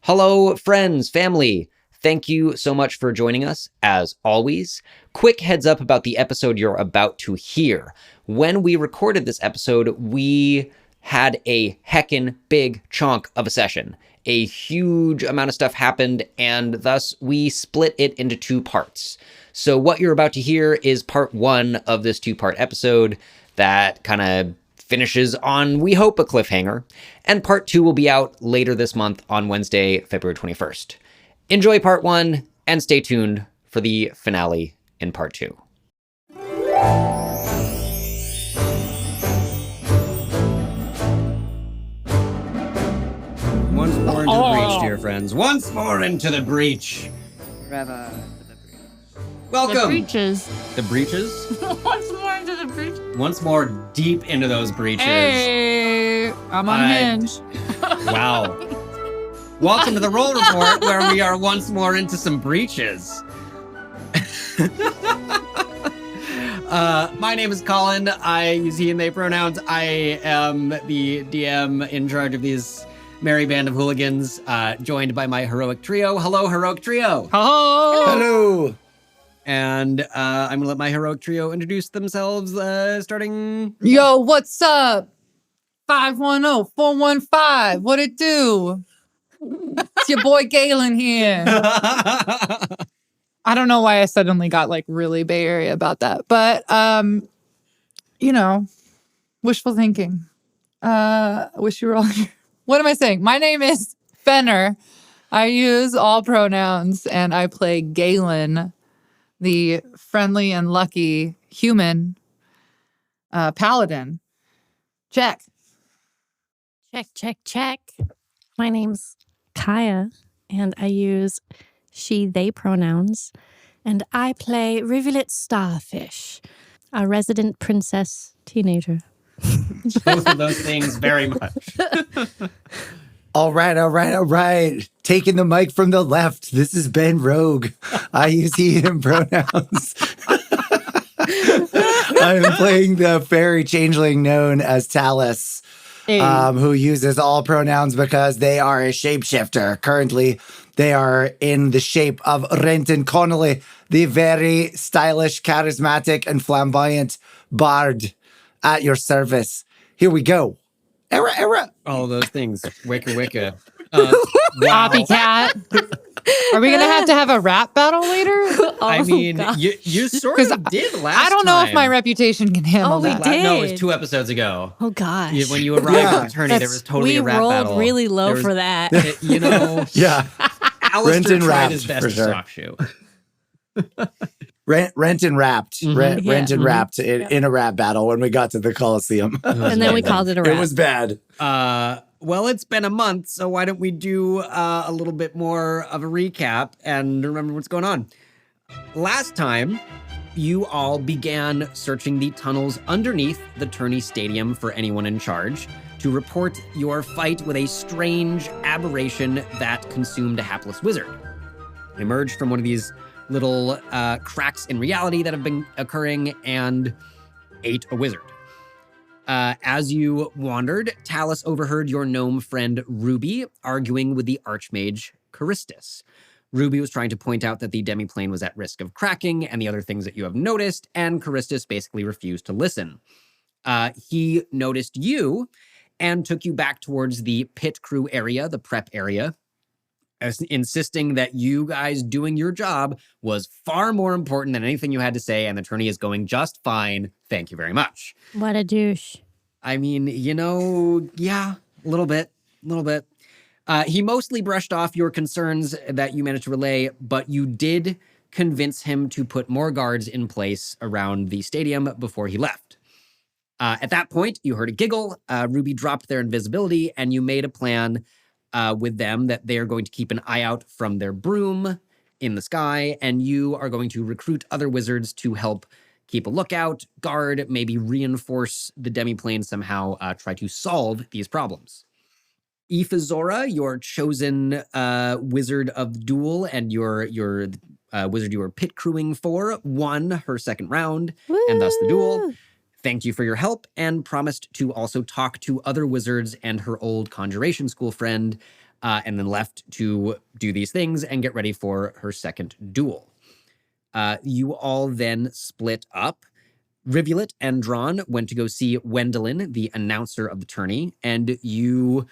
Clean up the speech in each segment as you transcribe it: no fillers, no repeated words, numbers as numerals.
Hello, friends, family. Thank you so much for joining us, as always. Quick heads up about the episode you're about to hear. When we recorded this episode, we had a heckin' big chunk of a session. A huge amount of stuff happened, and thus we split it into two parts. So what you're about to hear is part one of this two-part episode that kind of finishes on, we hope, a cliffhanger, and part two will be out later this month on Wednesday, February 21st. Enjoy part one, and stay tuned for the finale in part two. Once more into the breach, dear friends. Once more into the breach. Forever. Welcome. The breaches. The breaches? Once more into the breach. Once more deep into those breaches. Hey, I'm unhinged. Wow. Welcome to the Roll Report, where we are once more into some breaches. My name is Colin. I use he and they pronouns. I am the DM in charge of these merry band of hooligans, joined by my heroic trio. Hello, heroic trio. Hello. Hello. And I'm gonna let my heroic trio introduce themselves, starting. Yo, what's up? 510-415. What it do? It's your boy Galen here. I don't know why I suddenly got like really Bay Area about that, but you know, wishful thinking. Wish you were all here. What am I saying? My name is Fenner. I use all pronouns, and I play Galen, the friendly and lucky human paladin. Check. Check. My name's Kaya, and I use she, they pronouns, and I play Rivulet Starfish, a resident princess teenager. Both of those things very much. All right. Taking the mic from the left. This is Ben Rogue. I use he, him pronouns. I'm playing the fairy changeling known as Talus, who uses all pronouns because they are a shapeshifter. Currently, they are in the shape of Renton Connolly, the very stylish, charismatic, and flamboyant bard at your service. Here we go. Era. All of those things. Wicca. Copycat. Are we gonna have a rap battle later? I mean, you sort of did last time. I don't know if my reputation can handle we that. did. No, it was 2 episodes ago. Oh gosh. When you arrived at the tourney, there was totally a rap battle. We rolled really low for that. Yeah. Alistair Renton tried rapped, his best for to sure. soft shoe. Renton rapped. Mm-hmm. Renton rapped in a rap battle when we got to the Coliseum. And then we called it a wrap. It was bad. Well, it's been a month, so why don't we do a little bit more of a recap and remember what's going on. Last time, you all began searching the tunnels underneath the tourney stadium for anyone in charge to report your fight with a strange aberration that consumed a hapless wizard. It emerged from one of these little cracks in reality that have been occurring and ate a wizard. As you wandered, Talus overheard your gnome friend Ruby arguing with the archmage Charistus. Ruby was trying to point out that the demiplane was at risk of cracking and the other things that you have noticed, and Charistus basically refused to listen. He noticed you and took you back towards the pit crew area, the prep area, insisting that you guys doing your job was far more important than anything you had to say, and the tourney is going just fine. Thank you very much. What a douche. I mean, yeah, a little bit. He mostly brushed off your concerns that you managed to relay, but you did convince him to put more guards in place around the stadium before he left. At that point, you heard a giggle. Ruby dropped their invisibility, and you made a plan with them that they are going to keep an eye out from their broom in the sky, and you are going to recruit other wizards to help keep a lookout, guard, maybe reinforce the demiplane somehow, try to solve these problems. Ifazora, your chosen wizard of duel and your wizard you were pit crewing for, won her second round, and thus the duel. Thanked you for your help and promised to also talk to other wizards and her old conjuration school friend and then left to do these things and get ready for her second duel. You all then split up. Rivulet and Drawn went to go see Wendelin, the announcer of the tourney, and you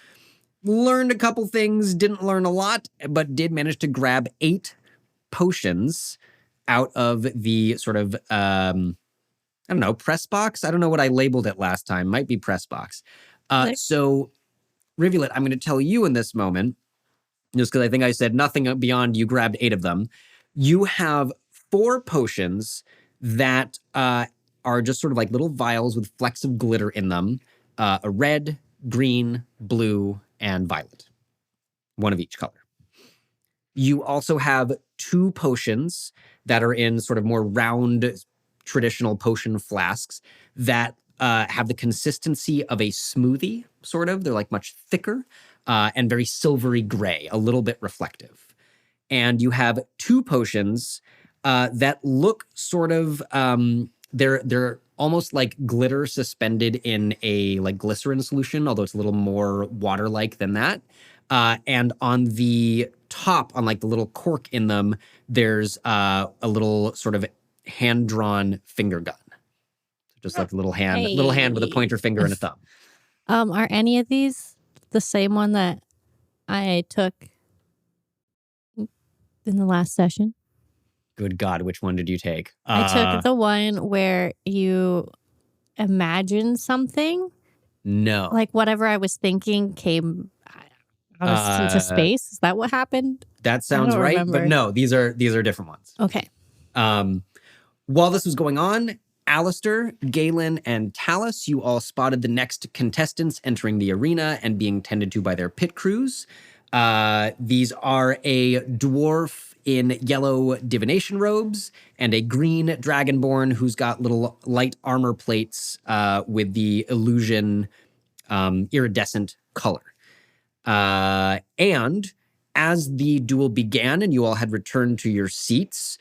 learned a couple things, didn't learn a lot, but did manage to grab 8 potions out of the sort of, I don't know, press box? I don't know what I labeled it last time. Might be press box. So, Rivulet, I'm going to tell you in this moment, just because I think I said nothing beyond you grabbed 8 of them. You have 4 potions that are just sort of like little vials with flecks of glitter in them. A red, green, blue, and violet. One of each color. You also have 2 potions that are in sort of more round, traditional potion flasks that have the consistency of a smoothie, sort of. They're like much thicker and very silvery gray, a little bit reflective. And you have 2 potions that look sort of, they're almost like glitter suspended in a like glycerin solution, although it's a little more water-like than that. And on the top, on like the little cork in them, there's a little sort of hand-drawn finger gun. Just like a little hand with a pointer finger and a thumb. Are any of these the same one that I took in the last session? Good God, which one did you take? I took the one where you imagine something. No. Like whatever I was thinking came out into space. Is that what happened? That sounds right, remember. but no, these are different ones. Okay. While this was going on, Alistair, Galen, and Talus, you all spotted the next contestants entering the arena and being tended to by their pit crews. These are a dwarf in yellow divination robes and a green dragonborn who's got little light armor plates with the illusion iridescent color. And as the duel began and you all had returned to your seats,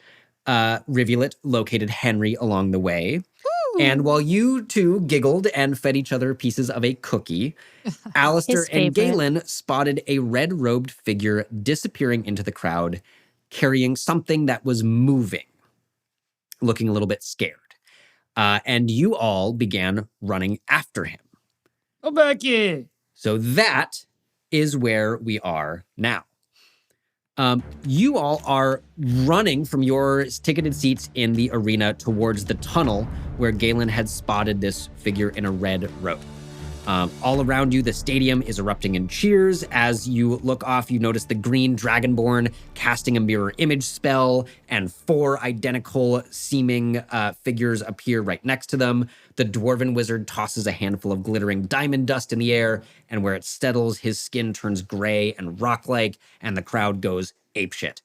Rivulet located Henry along the way. Ooh. And while you two giggled and fed each other pieces of a cookie, Alistair and Galen spotted a red-robed figure disappearing into the crowd, carrying something that was moving, looking a little bit scared. And you all began running after him. Go back here. So that is where we are now. You all are running from your ticketed seats in the arena towards the tunnel where Galen had spotted this figure in a red robe. All around you, the stadium is erupting in cheers. As you look off, you notice the green dragonborn casting a mirror image spell, and 4 identical seeming figures appear right next to them. The dwarven wizard tosses a handful of glittering diamond dust in the air, and where it settles, his skin turns gray and rock-like, and the crowd goes apeshit.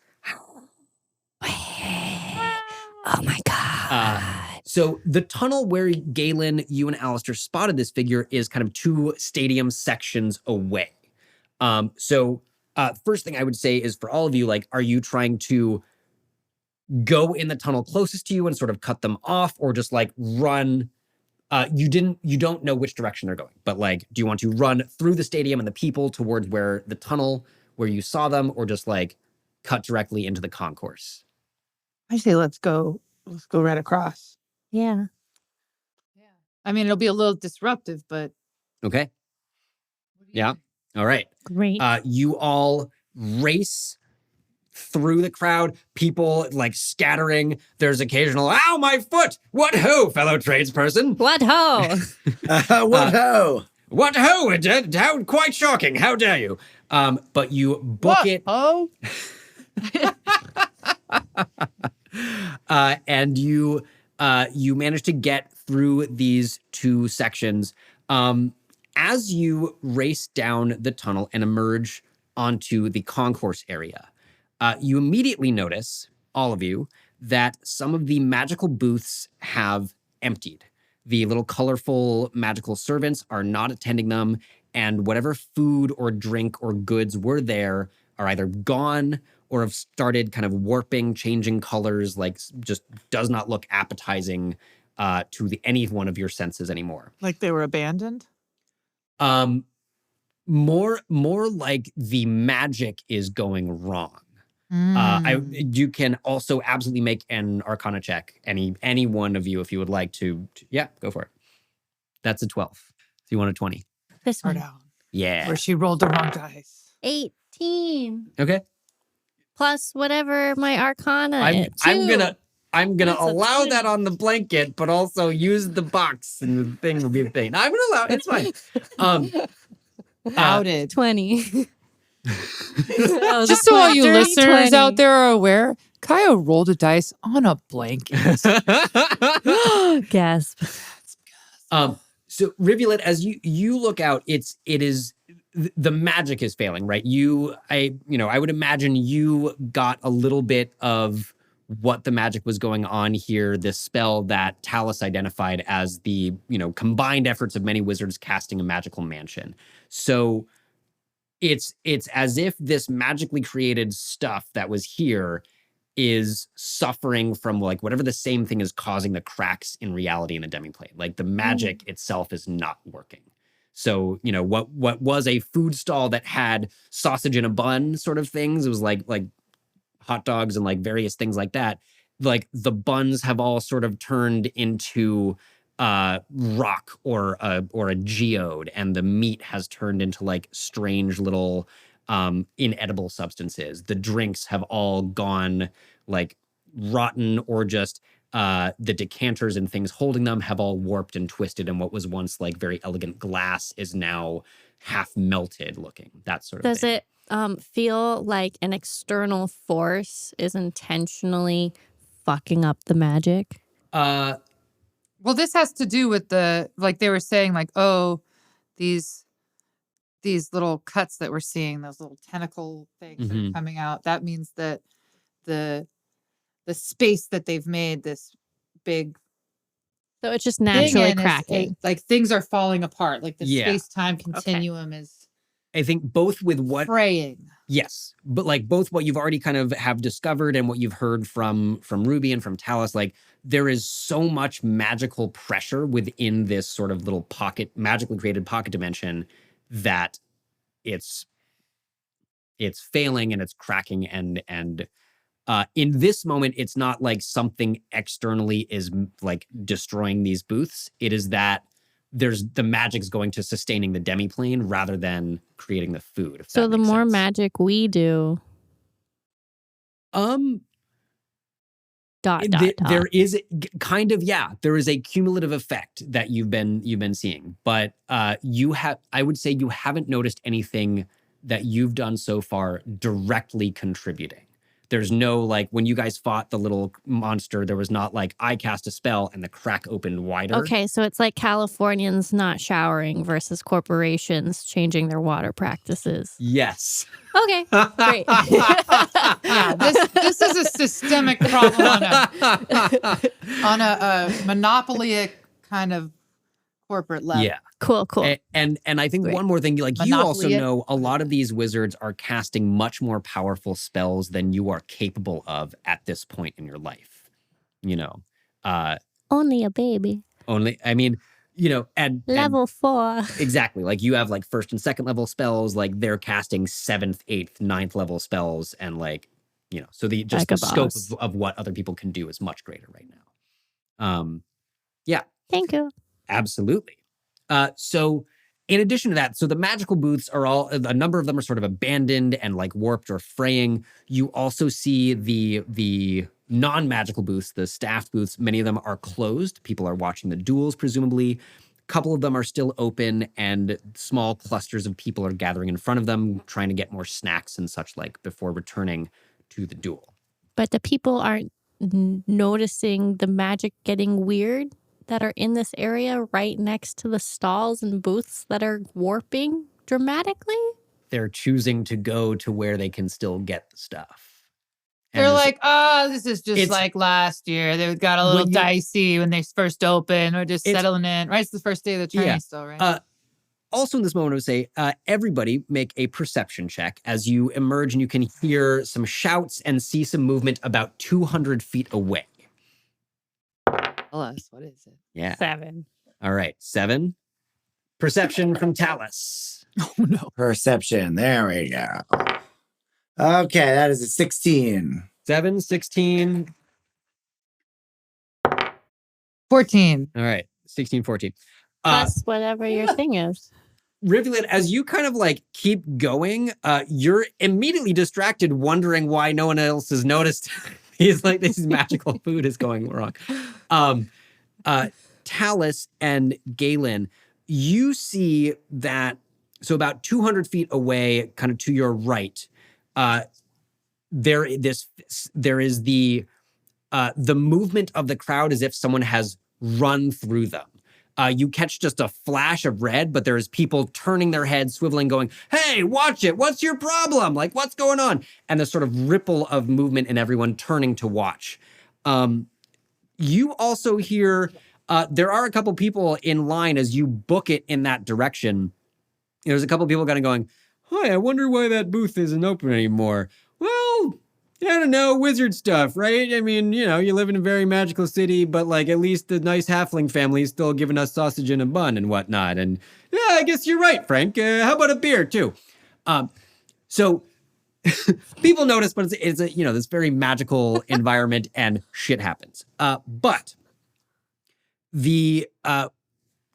Oh my God. So the tunnel where Galen, you and Alistair spotted this figure is kind of 2 stadium sections away. First thing I would say is for all of you, like, are you trying to go in the tunnel closest to you and sort of cut them off, or just like run? You don't know which direction they're going, but like, do you want to run through the stadium and the people towards where the tunnel where you saw them, or just like cut directly into the concourse? I say let's go right across. Yeah. I mean, it'll be a little disruptive, but Okay. Yeah. All right. Great. You all race through the crowd, people like scattering. There's occasional, ow, my foot! What ho, fellow tradesperson? What ho? What ho? What ho? How quite shocking. How dare you? But you book it. Oh, And you manage to get through these 2 sections. As you race down the tunnel and emerge onto the concourse area, you immediately notice, all of you, that some of the magical booths have emptied. The little colorful magical servants are not attending them, and whatever food or drink or goods were there are either gone or have started kind of warping, changing colors, like just does not look appetizing to any one of your senses anymore. like they were abandoned? More like the magic is going wrong. You can also absolutely make an Arcana check. Any one of you, if you would like to. Yeah, go for it. That's a 12. So you want a 20? This Or one. down. Yeah. Where she rolled the wrong dice. 18 Okay. plus whatever my Arcana. I'm gonna That's a allow 20. that on the blanket, but also use the box, and the thing will be a thing. I'm gonna allow it. It's fine. Outed. 20. Just so all you listeners out there are aware, Kaya rolled a dice on a blanket. Gasp. So Rivulet, as you look out, it is the magic is failing, right? I would imagine you got a little bit of what the magic was going on here. This spell that Talus identified as the combined efforts of many wizards casting a magical mansion. So it's as if this magically created stuff that was here is suffering from like whatever the same thing is causing the cracks in reality in the demiplane. Like the magic itself is not working. So, what was a food stall that had sausage in a bun sort of things, it was like hot dogs and like various things like that. Like the buns have all sort of turned into rock or a geode, and the meat has turned into like strange little inedible substances. The drinks have all gone like rotten, or just the decanters and things holding them have all warped and twisted, and what was once like very elegant glass is now half melted looking, that sort of Does thing. it feel like an external force is intentionally fucking up the magic? Well, this has to do with like they were saying, like, oh, these little cuts that we're seeing, those little tentacle things that are coming out. That means that the space that they've made, this big So it's just thing naturally in is cracking. like things are falling apart. Like the Yeah. space-time continuum is I think both with what fraying. Yes, but like both what you've already kind of have discovered and what you've heard from Ruby and from Talus, like there is so much magical pressure within this sort of little pocket, magically created pocket dimension, that it's failing and it's cracking, and in this moment, it's not like something externally is like destroying these booths. It is that the magic's going to sustaining the demiplane rather than creating the food. So the more sense. magic we do, there is kind of, there is a cumulative effect that you've been seeing, but I would say you haven't noticed anything that you've done so far directly contributing. There's no, like, when you guys fought the little monster, there was not like, I cast a spell and the crack opened wider. Okay, so it's like Californians not showering versus corporations changing their water practices. Yes. Okay, great. Yeah, this is a systemic problem on a monopoly kind of corporate level. Yeah. Cool. And I think Great. one more thing, like you also Monopoly it. know a lot of these wizards are casting much more powerful spells than you are capable of at this point in your life. Only a baby. And Level 4. exactly. Like you have like first and second level spells, like they're casting 7th, 8th, 9th level spells, and like, so the scope of what other people can do is much greater right now. Yeah. Thank you. Absolutely. So in addition to that, so the magical booths are a number of them are sort of abandoned and like warped or fraying. You also see the non-magical booths, the staffed booths, many of them are closed. People are watching the duels, presumably. A couple of them are still open, and small clusters of people are gathering in front of them, trying to get more snacks and such like before returning to the duel. But the people aren't noticing the magic getting weird that are in this area right next to the stalls and booths that are warping dramatically? They're choosing to go to where they can still get the stuff. They're like, this is just like last year. They got a little dicey when they first opened. We're just settling in. Right? It's the first day of the training still, right? Also in this moment, I would say, everybody make a perception check as you emerge, and you can hear some shouts and see some movement about 200 feet away. Tell us, what is it? Yeah. 7. All right. 7. Perception from Talus. Oh no. Perception. There we go. Okay, that is a 16. 7, 16. 14. All right, 16, 14. Plus whatever your thing is. Rivulet, as you kind of like keep going, you're immediately distracted, wondering why no one else has noticed. He's like, this magical food is going wrong. Talus and Galen, you see that, so about 200 feet away, kind of to your right, there is the movement of the crowd as if someone has run through them. You catch just a flash of red, but there's people turning their heads, swiveling, going, hey, watch it. What's your problem? Like, what's going on? And the sort of ripple of movement and everyone turning to watch. You also hear there are a couple people in line as you book it in that direction. There's a couple people kind of going, hi, I wonder why that booth isn't open anymore. Well, I don't know, wizard stuff, right? I mean, you know, you live in a very magical city, but like at least the nice halfling family is still giving us sausage in a bun and whatnot. And yeah, I guess you're right, Frank. How about a beer too? So people notice, but it's a, you know, this very magical environment and shit happens. But the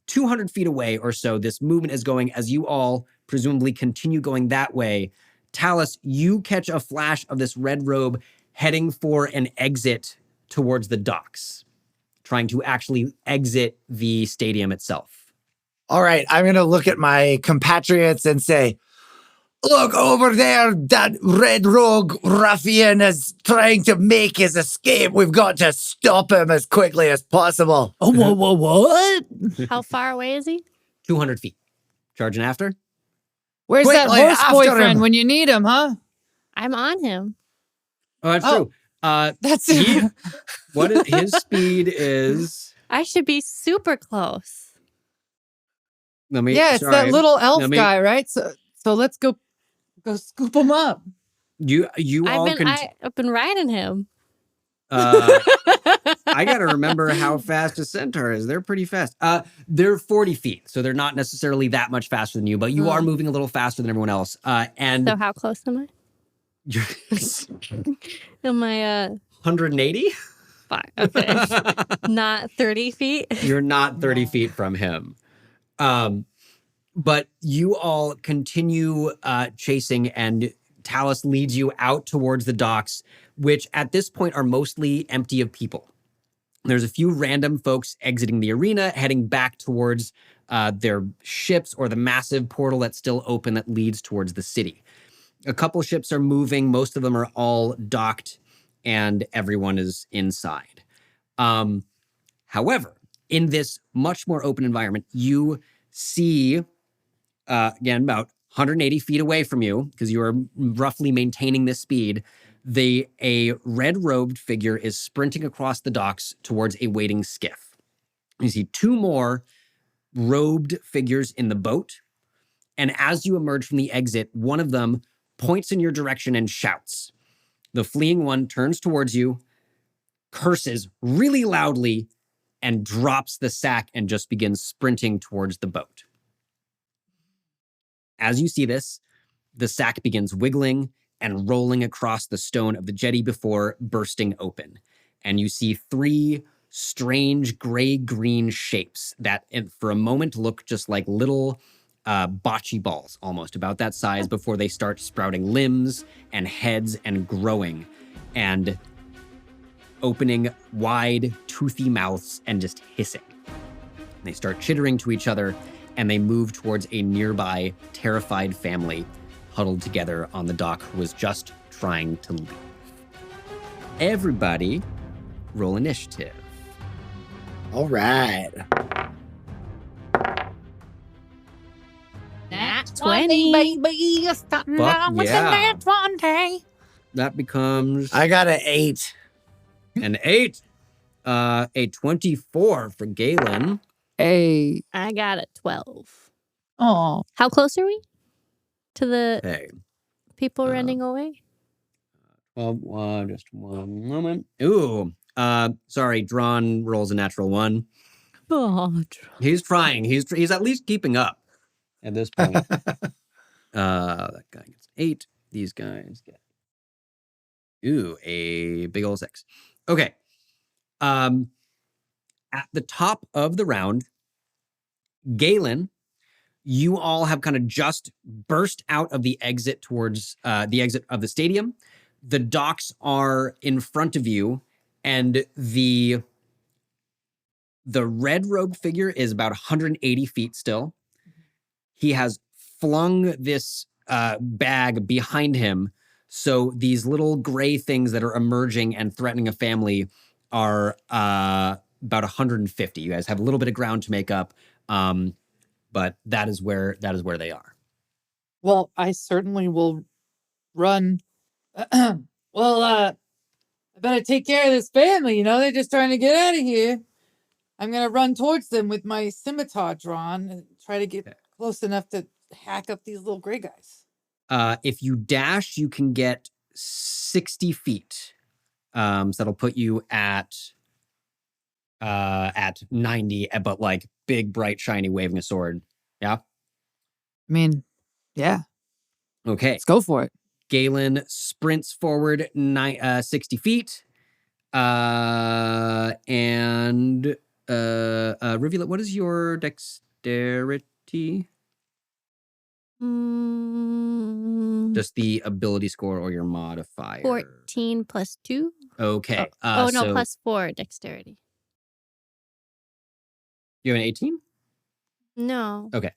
200 feet away or so, this movement is going as you all presumably continue going that way. Talus, you catch a flash of this red robe heading for an exit towards the docks, trying to actually exit the stadium itself. All right, I'm going to look at my compatriots and say, look over there, that red rogue ruffian is trying to make his escape. We've got to stop him as quickly as possible. Oh, what? How far away is he? 200 feet. Charging after? Where's that Quickly, horse after boyfriend him. when you need him, huh? I'm on him. Oh, that's Oh. true. That's His speed is... I should be super close. it's that little elf guy, right? So let's go scoop him up. You all I've been riding him. I got to remember how fast a centaur is. They're pretty fast. They're 40 feet, so they're not necessarily that much faster than you, but you are moving a little faster than everyone else. And So how close am I? Am I 180? fine? Okay. Not 30 feet. You're not 30 feet from him. But you all continue chasing, and Talus leads you out towards the docks, which at this point are mostly empty of people. There's a few random folks exiting the arena, heading back towards their ships or the massive portal that's still open that leads towards the city. A couple ships are moving. Most of them are all docked, and everyone is inside. However, in this much more open environment, you see, again, about 180 feet away from you, because you are roughly maintaining this speed, a red-robed figure is sprinting across the docks towards a waiting skiff. You see two more robed figures in the boat, and as you emerge from the exit, one of them points in your direction and shouts. The fleeing one turns towards you, curses really loudly, and drops the sack and just begins sprinting towards the boat. As you see this, the sack begins wiggling and rolling across the stone of the jetty before bursting open. And you see three strange gray-green shapes that for a moment look just like little bocce balls, almost about that size, before they start sprouting limbs and heads and growing and opening wide, toothy mouths and just hissing. They start chittering to each other, and they move towards a nearby terrified family huddled together on the dock who was just trying to leave. Everybody roll initiative. All right. Nat 20, baby. Fuck yeah. 20. That becomes I got an 8. an 8. A 24 for Galen. Hey. I got a 12. Oh. How close are we to the Okay. people running away? Just one moment. Ooh. Sorry, drawn rolls a natural 1. He's trying. He's at least keeping up at this point. That guy gets 8. These guys get a big old 6. Okay. At the top of the round, Galen, you all have kind of just burst out of the exit towards the exit of the stadium. The docks are in front of you, and the red robed figure is about 180 feet still. He has flung this bag behind him, so these little gray things that are emerging and threatening a family are about 150. You guys have a little bit of ground to make up, but that is where they are. Well, I certainly will run. Well, I better take care of this family. They're just trying to get out of here. I'm gonna run towards them with my scimitar drawn and try to get close enough to hack up these little gray guys. If you dash, you can get 60 feet. So that'll put you at 90, but like big, bright, shiny, waving a sword. Yeah. I mean, yeah. Okay. Let's go for it. Galen sprints forward 60 feet. And Rivulet, what is your dexterity? Just the ability score or your modifier. 14 plus 2. Okay. No, plus 4 dexterity. You have an 18? No. Okay.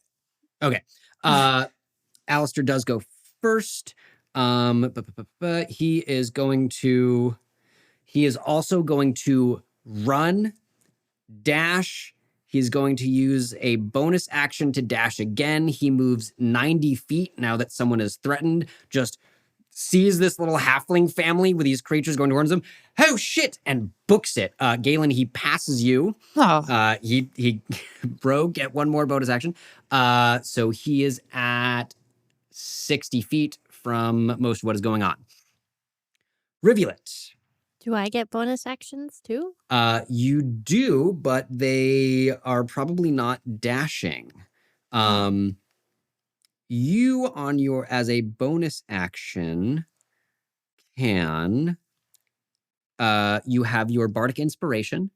Alistair does go first. He is also going to run, dash. He's going to use a bonus action to dash again. He moves 90 feet now that someone is threatened. Just sees this little halfling family with these creatures going towards him. Oh, shit! And books it. Galen, he passes you. Oh. He Rogue, get one more bonus action. So he is at 60 feet from most of what is going on. Rivulet. Do I get bonus actions too? You do, but they are probably not dashing. You as a bonus action can, you have your bardic inspiration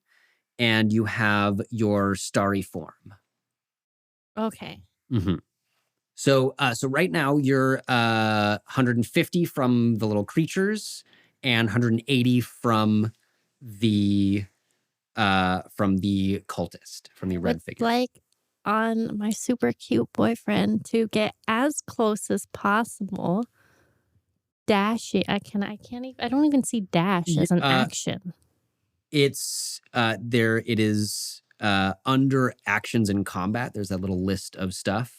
and you have your starry form. Okay. Mm-hmm. So right now you're 150 from the little creatures and 180 from the cultist, from the red figure. Like on my super cute boyfriend to get as close as possible. Dashing. I don't even see dash as an action. It's there. It is under actions in combat. There's that little list of stuff.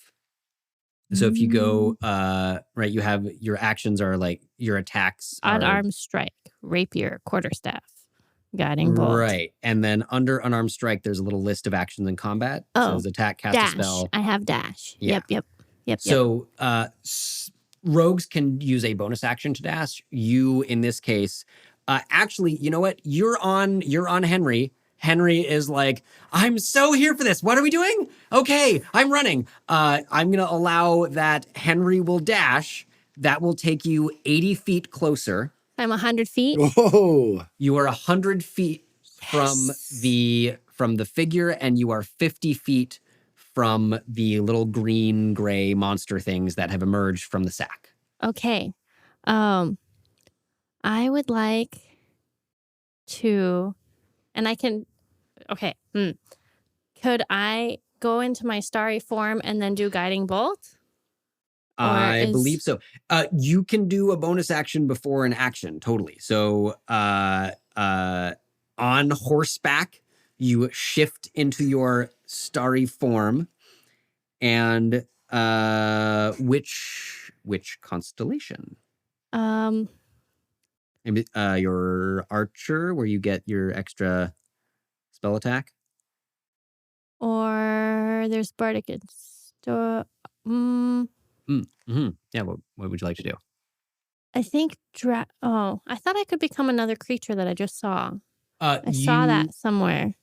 So if you go, right, you have your actions are like your attacks. Unarmed strike, rapier, quarterstaff, guiding bolt. Right. And then under unarmed strike, there's a little list of actions in combat. Oh, so there's attack, cast dash. a spell. I have dash. Yeah. Yep. So rogues can use a bonus action to dash. You, in this case, actually, you know what? You're on Henry. Henry is like, I'm so here for this. What are we doing? Okay, I'm running. I'm going to allow that Henry will dash. That will take you 80 feet closer. I'm 100 feet. Whoa. You are 100 feet from the figure, and you are 50 feet from the little green, gray monster things that have emerged from the sack. Okay. I would like to, and I can, okay. Could I go into my starry form and then do guiding bolt? I believe so. You can do a bonus action before an action, totally. So on horseback, you shift into your starry form, and which constellation? Maybe your archer, where you get your extra spell attack. Or there's bardic Yeah, what would you like to do? I think I thought I could become another creature that I just saw. I saw that somewhere.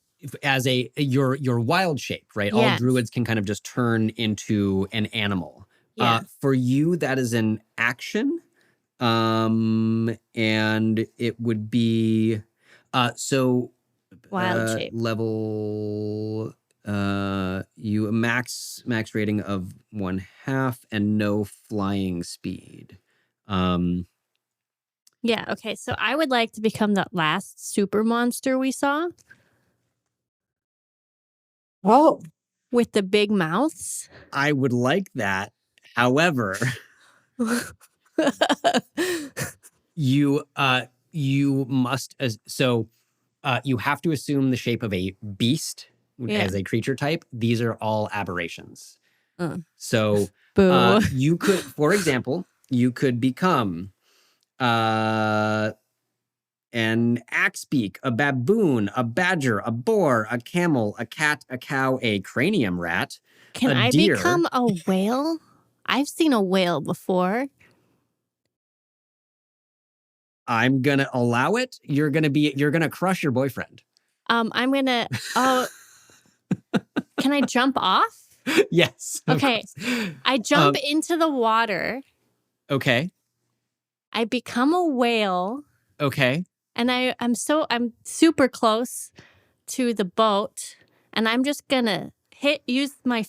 as your wild shape, right? All Yes. druids can kind of just turn into an animal. Yes. For you, that is an action. And it would be Wild shape. level you a max rating of 1/2 and no flying speed. Yeah, okay. So I would like to become that last super monster we saw Oh, with the big mouths. I would like that. However, you must you have to assume the shape of a beast as a creature type. These are all aberrations. So Boo. you could, for example, you could become an axebeak, a baboon, a badger, a boar, a camel, a cat, a cow, a cranium rat, Can a I deer. become a whale? I've seen a whale before. I'm gonna allow it. You're gonna crush your boyfriend. I'm gonna. Oh, can I jump off? Yes. of Okay. course. I jump into the water. Okay. I become a whale, Okay. and I'm super close to the boat, and I'm just gonna use my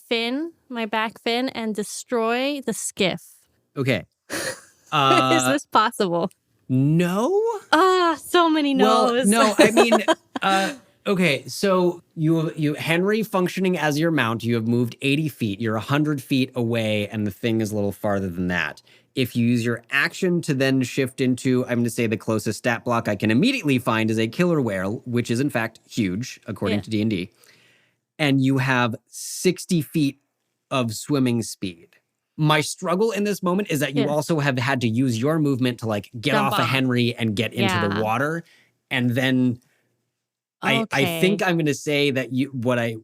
back fin, and destroy the skiff. Okay. Is this possible? No. So many no's. Well, no. I mean, okay. So you Henry functioning as your mount. You have moved 80 feet. You're 100 feet away, and the thing is a little farther than that. If you use your action to then shift into, I'm going to say the closest stat block I can immediately find is a killer whale, which is in fact huge according to D&D. And you have 60 feet of swimming speed. My struggle in this moment is that you also have had to use your movement to like get Jump off of Henry and get into the water. And then I think I'm going to say that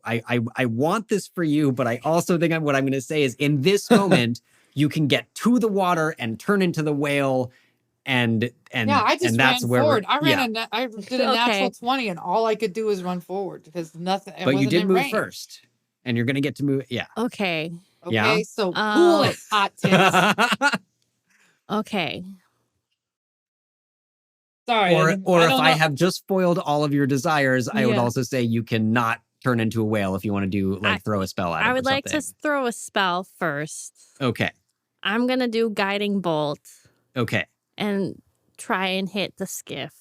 I want this for you, but I also think what I'm going to say is in this moment, you can get to the water and turn into the whale. And I just that's ran where forward. I did a natural 20, and all I could do was run forward because nothing. But you did move first, and you're going to get to move. Yeah. Okay. Okay, so cool it, hot tits. Okay. Sorry. Or if I have just foiled all of your desires, I would also say you cannot turn into a whale if you want to do throw a spell at it. I would like to throw a spell first. Okay. I'm gonna do guiding bolt. Okay. And try and hit the skiff.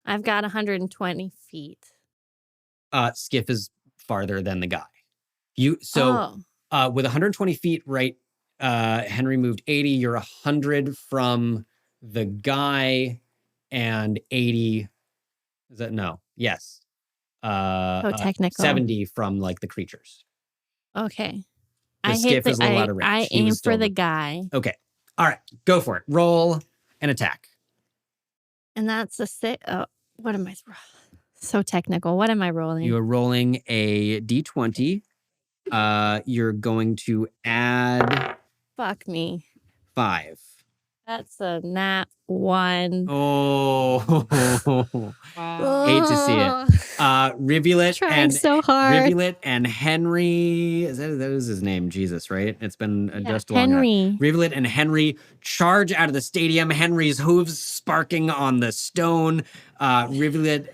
I've got 120 feet. Skiff is farther than the guy. With 120 feet, right? Henry moved 80. You're 100 from the guy. And 80, is that no? Yes. Technical. 70 from like the creatures. Okay. The skiff is a little out of range. I aim for the guy. Okay. All right. Go for it. Roll an attack. And that's a 6. Oh, what am I? So technical. What am I rolling? You are rolling a d20. You're going to add. Fuck me. 5. That's a nat 1. Oh, Wow. Hate to see it. Rivulet Trying so hard. Rivulet and Henry. That was his name? Jesus, right? It's been just long enough. Henry. Rivulet and Henry charge out of the stadium. Henry's hooves sparking on the stone. Rivulet,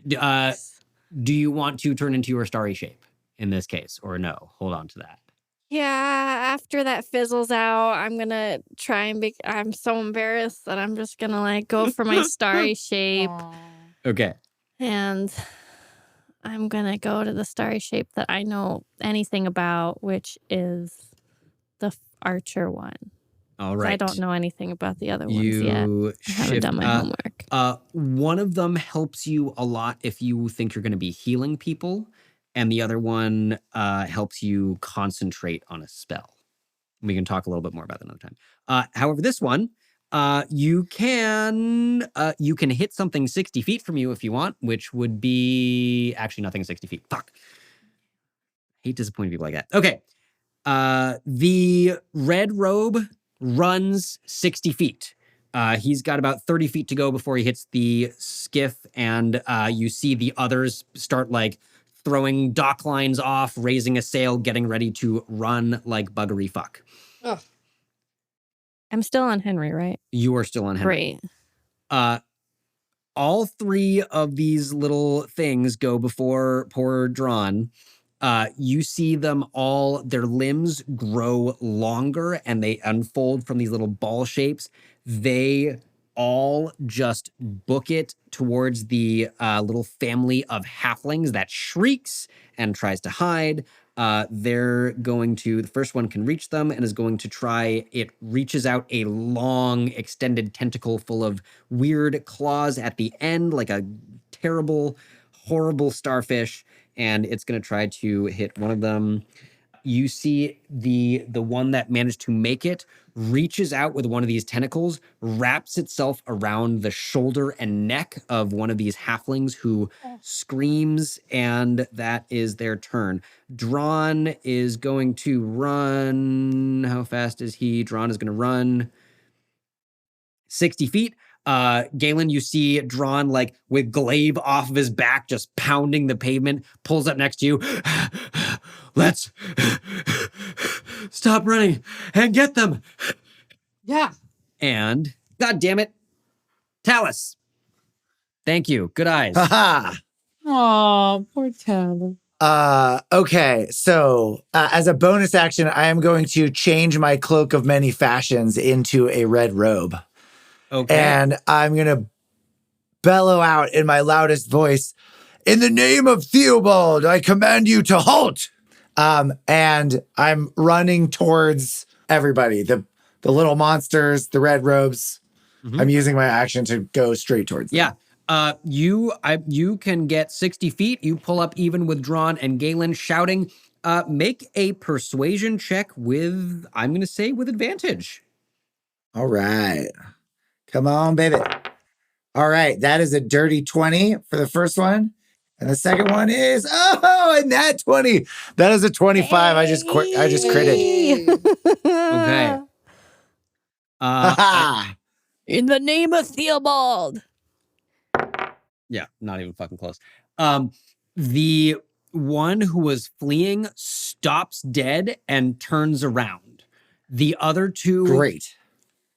do you want to turn into your starry shape in this case, or no? Hold on to that. Yeah, after that fizzles out, I'm gonna try and I'm so embarrassed that I'm just gonna go for my starry shape. Okay. And I'm gonna go to the starry shape that I know anything about, which is the archer one. All right. I don't know anything about the other ones yet. I haven't done my homework. One of them helps you a lot if you think you're going to be healing people. And the other one helps you concentrate on a spell. We can talk a little bit more about that another time. However, this one, you can hit something 60 feet from you if you want, which would be actually nothing 60 feet. Fuck. I hate disappointing people like that. Okay. The red robe runs 60 feet. He's got about 30 feet to go before he hits the skiff, and you see the others start throwing dock lines off, raising a sail, getting ready to run like buggery fuck. Ugh. I'm still on Henry, right? You are still on Henry. Great. All three of these little things go before poor Drawn. You see them all, their limbs grow longer and they unfold from these little ball shapes. They all just book it towards the little family of halflings that shrieks and tries to hide. They're going to, the first one can reach them and is going to try, it reaches out a long extended tentacle full of weird claws at the end, like a terrible, horrible starfish, and it's going to try to hit one of them. You see the one that managed to make it reaches out with one of these tentacles, wraps itself around the shoulder and neck of one of these halflings who screams, and that is their turn. Drawn is going to run. How fast is he? Drawn is going to run 60 feet. Galen, you see Drawn like with glaive off of his back, just pounding the pavement, pulls up next to you. Let's stop running and get them. Yeah. And God damn it, Talus. Thank you. Good eyes. Haha. Oh, poor Tyler. Okay, so as a bonus action, I am going to change my cloak of many fashions into a red robe. Okay. And I'm going to bellow out in my loudest voice, "In the name of Theobald, I command you to halt." And I'm running towards everybody, the little monsters, the red robes. Mhm. I'm using my action to go straight towards them. Yeah. You can get 60 feet. You pull up even with Drawn and Galen shouting. Make a persuasion check with, I'm going to say, with advantage. All right. Come on, baby. All right. That is a dirty 20 for the first one. And the second one is, and that 20. That is a 25. I just critted. Okay. In the name of Theobald. Yeah, not even fucking close. The one who was fleeing stops dead and turns around. The other two Great.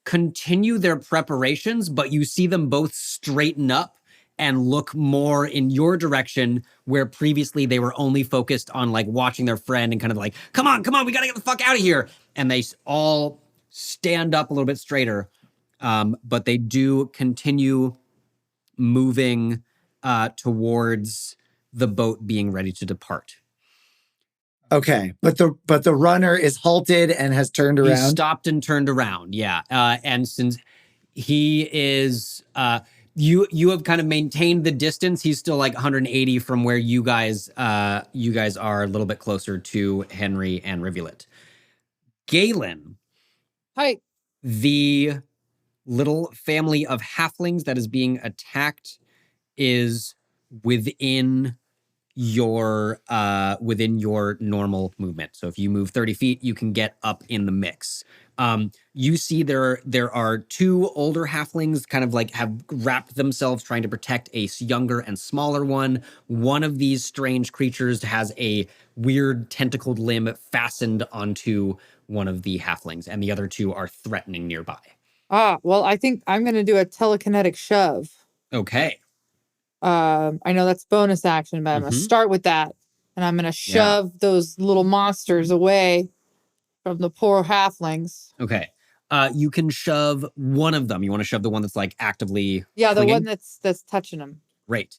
continue their preparations, but you see them both straighten up and look more in your direction, where previously they were only focused on like watching their friend and kind of like, come on, we gotta get the fuck out of here. And they all stand up a little bit straighter, but they do continue moving towards the boat being ready to depart. Okay, but the runner is halted and has turned He around. stopped and turned around, yeah. And since he is, you have kind of maintained the distance. He's still like 180 from where you guys are a little bit closer to Henry and Rivulet. Galen, Hi. the little family of halflings that is being attacked, is within your normal movement. So if you move 30 feet, you can get up in the mix. You see there are two older halflings kind of like have wrapped themselves trying to protect a younger and smaller one. One of these strange creatures has a weird tentacled limb fastened onto one of the halflings, and the other two are threatening nearby. Well, I think I'm going to do a telekinetic shove. Okay. I know that's bonus action, but I'm going to start with that. And I'm going to shove those little monsters away from the poor halflings. Okay. You can shove one of them. You want to shove the one that's like actively the clinging? one that's touching them. Great.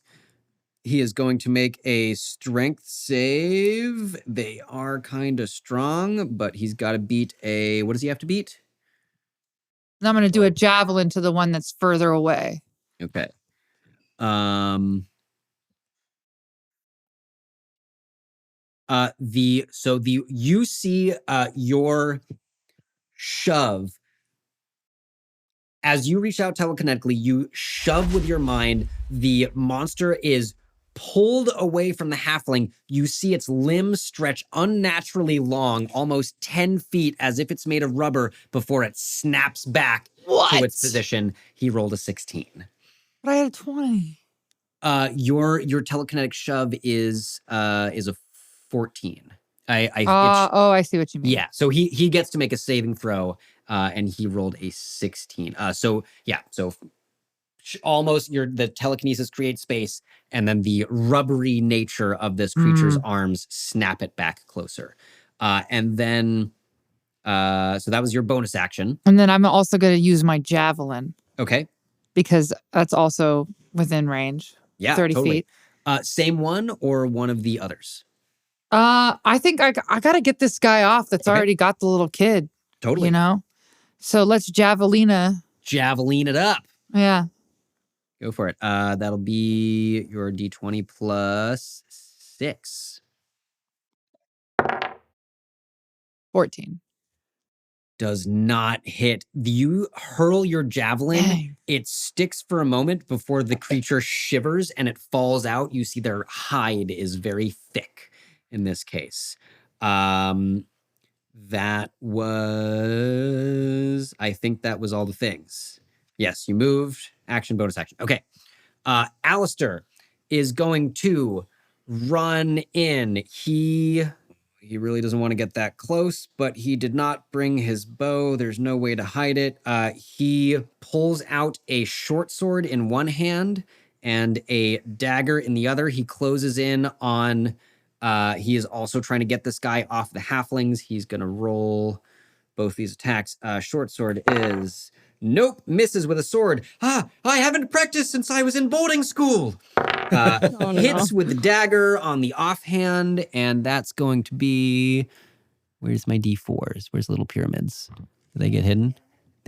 He is going to make a strength save. They are kind of strong, but he's got to beat a, what does he have to beat? And I'm going to do a javelin to the one that's further away. Okay. You see your shove. As you reach out telekinetically, you shove with your mind. The monster is pulled away from the halfling. You see its limbs stretch unnaturally long, almost 10 feet, as if it's made of rubber, before it snaps back to its position. He rolled a 16. But I had a 20. Your telekinetic shove is a 14. I see what you mean. Yeah, so he gets to make a saving throw, and he rolled a 16. So almost the telekinesis creates space, and then the rubbery nature of this creature's arms snap it back closer. And then, so that was your bonus action. And then I'm also going to use my javelin. Okay. Because that's also within range. Yeah, 30 totally. feet. Same one or one of the others? I think I got to get this guy off that's already got the little kid. Totally. You know? So let's javelina. Javelin it up. Yeah. Go for it. That'll be your D20 plus 6. 14. Does not hit. You hurl your javelin. Dang. It sticks for a moment before the creature shivers and it falls out. You see their hide is very thick in this case. That was, I think that was all the things. Yes, you moved. Action, bonus action. Okay. Alistair is going to run in. He really doesn't want to get that close, but he did not bring his bow. There's no way to hide it. He pulls out a short sword in one hand and a dagger in the other. He closes in on, he is also trying to get this guy off the halflings. He's going to roll both these attacks. Short sword is, nope, misses with a sword. I haven't practiced since I was in boarding school. Hits with the dagger on the offhand, and that's going to be, where's my D4s? Where's little pyramids? Do they get hidden?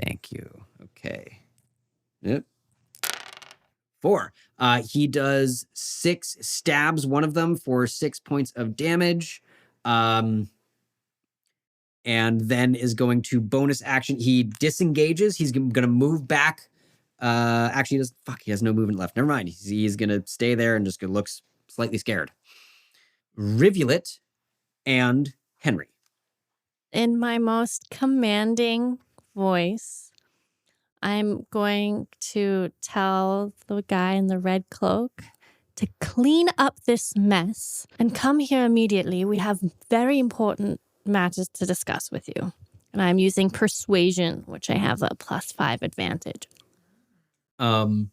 Thank you. Okay. Yep. 4. He does 6 stabs, one of them for 6 points of damage. And then is going to bonus action. He disengages. He's going to move back. Actually, he has no movement left. Never mind. He's going to stay there and just looks slightly scared. Rivulet and Henry. In my most commanding voice, I'm going to tell the guy in the red cloak to clean up this mess and come here immediately. We have very important matters to discuss with you. And I'm using persuasion, which I have a +5 advantage. Okay.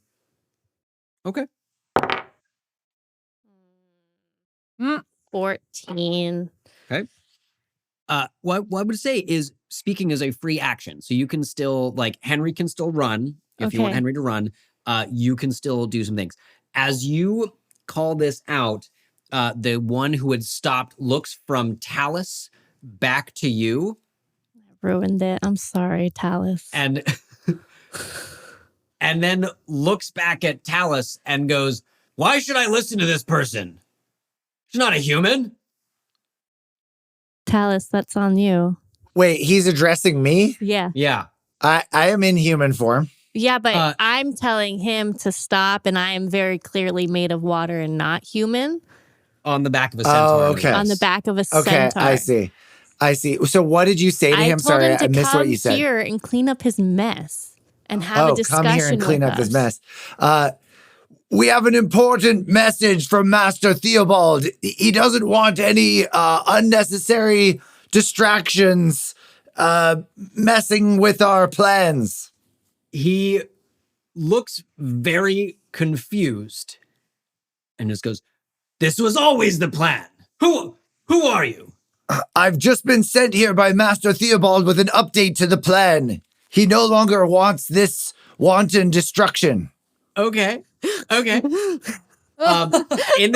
14. Okay. What I would say is speaking is a free action. So you can still, Henry can still run. If you want Henry to run, you can still do some things. As you call this out, the one who had stopped looks from Talus back to you. Ruined it. I'm sorry, Talus. And and then looks back at Talus and goes, "Why should I listen to this person? She's not a human." Talus, that's on you. Wait, he's addressing me? Yeah. Yeah. I am in human form. Yeah, but I'm telling him to stop, and I am very clearly made of water and not human. On the back of a centaur. Oh, okay. On the back of a Okay, centaur. I see. So what did you say to him? Sorry, I missed what you said. Come here and clean up his mess and have a discussion come here and clean with up this us. mess. We have an important message from Master Theobald. He doesn't want any unnecessary distractions messing with our plans. He looks very confused and just goes, "This was always the plan. Who are you?" I've just been sent here by Master Theobald with an update to the plan. He no longer wants this wanton destruction. Okay. In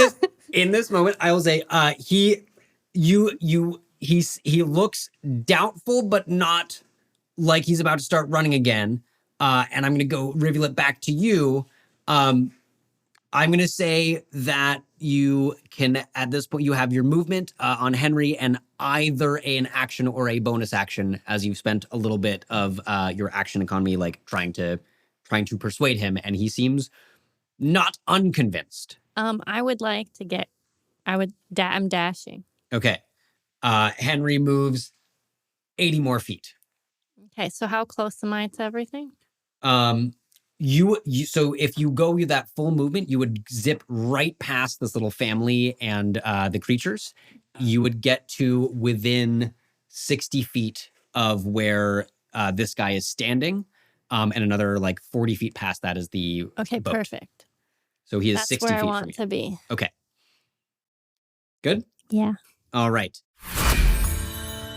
this moment, I will say, he looks doubtful, but not like he's about to start running again. And I'm going to go rivulet back to you. I'm going to say that you can, at this point, you have your movement on Henry and either an action or a bonus action, as you've spent a little bit of your action economy, trying to persuade him, and he seems not unconvinced. I would like to get. I'm dashing. Okay. Henry moves 80 more feet. Okay, so how close am I to everything? So if you go that full movement, you would zip right past this little family and the creatures. You would get to within 60 feet of where this guy is standing, and another like 40 feet past that is the Okay, boat. perfect. So he is That's 60 where I feet want from you. to be. Okay. Good? Yeah. All right.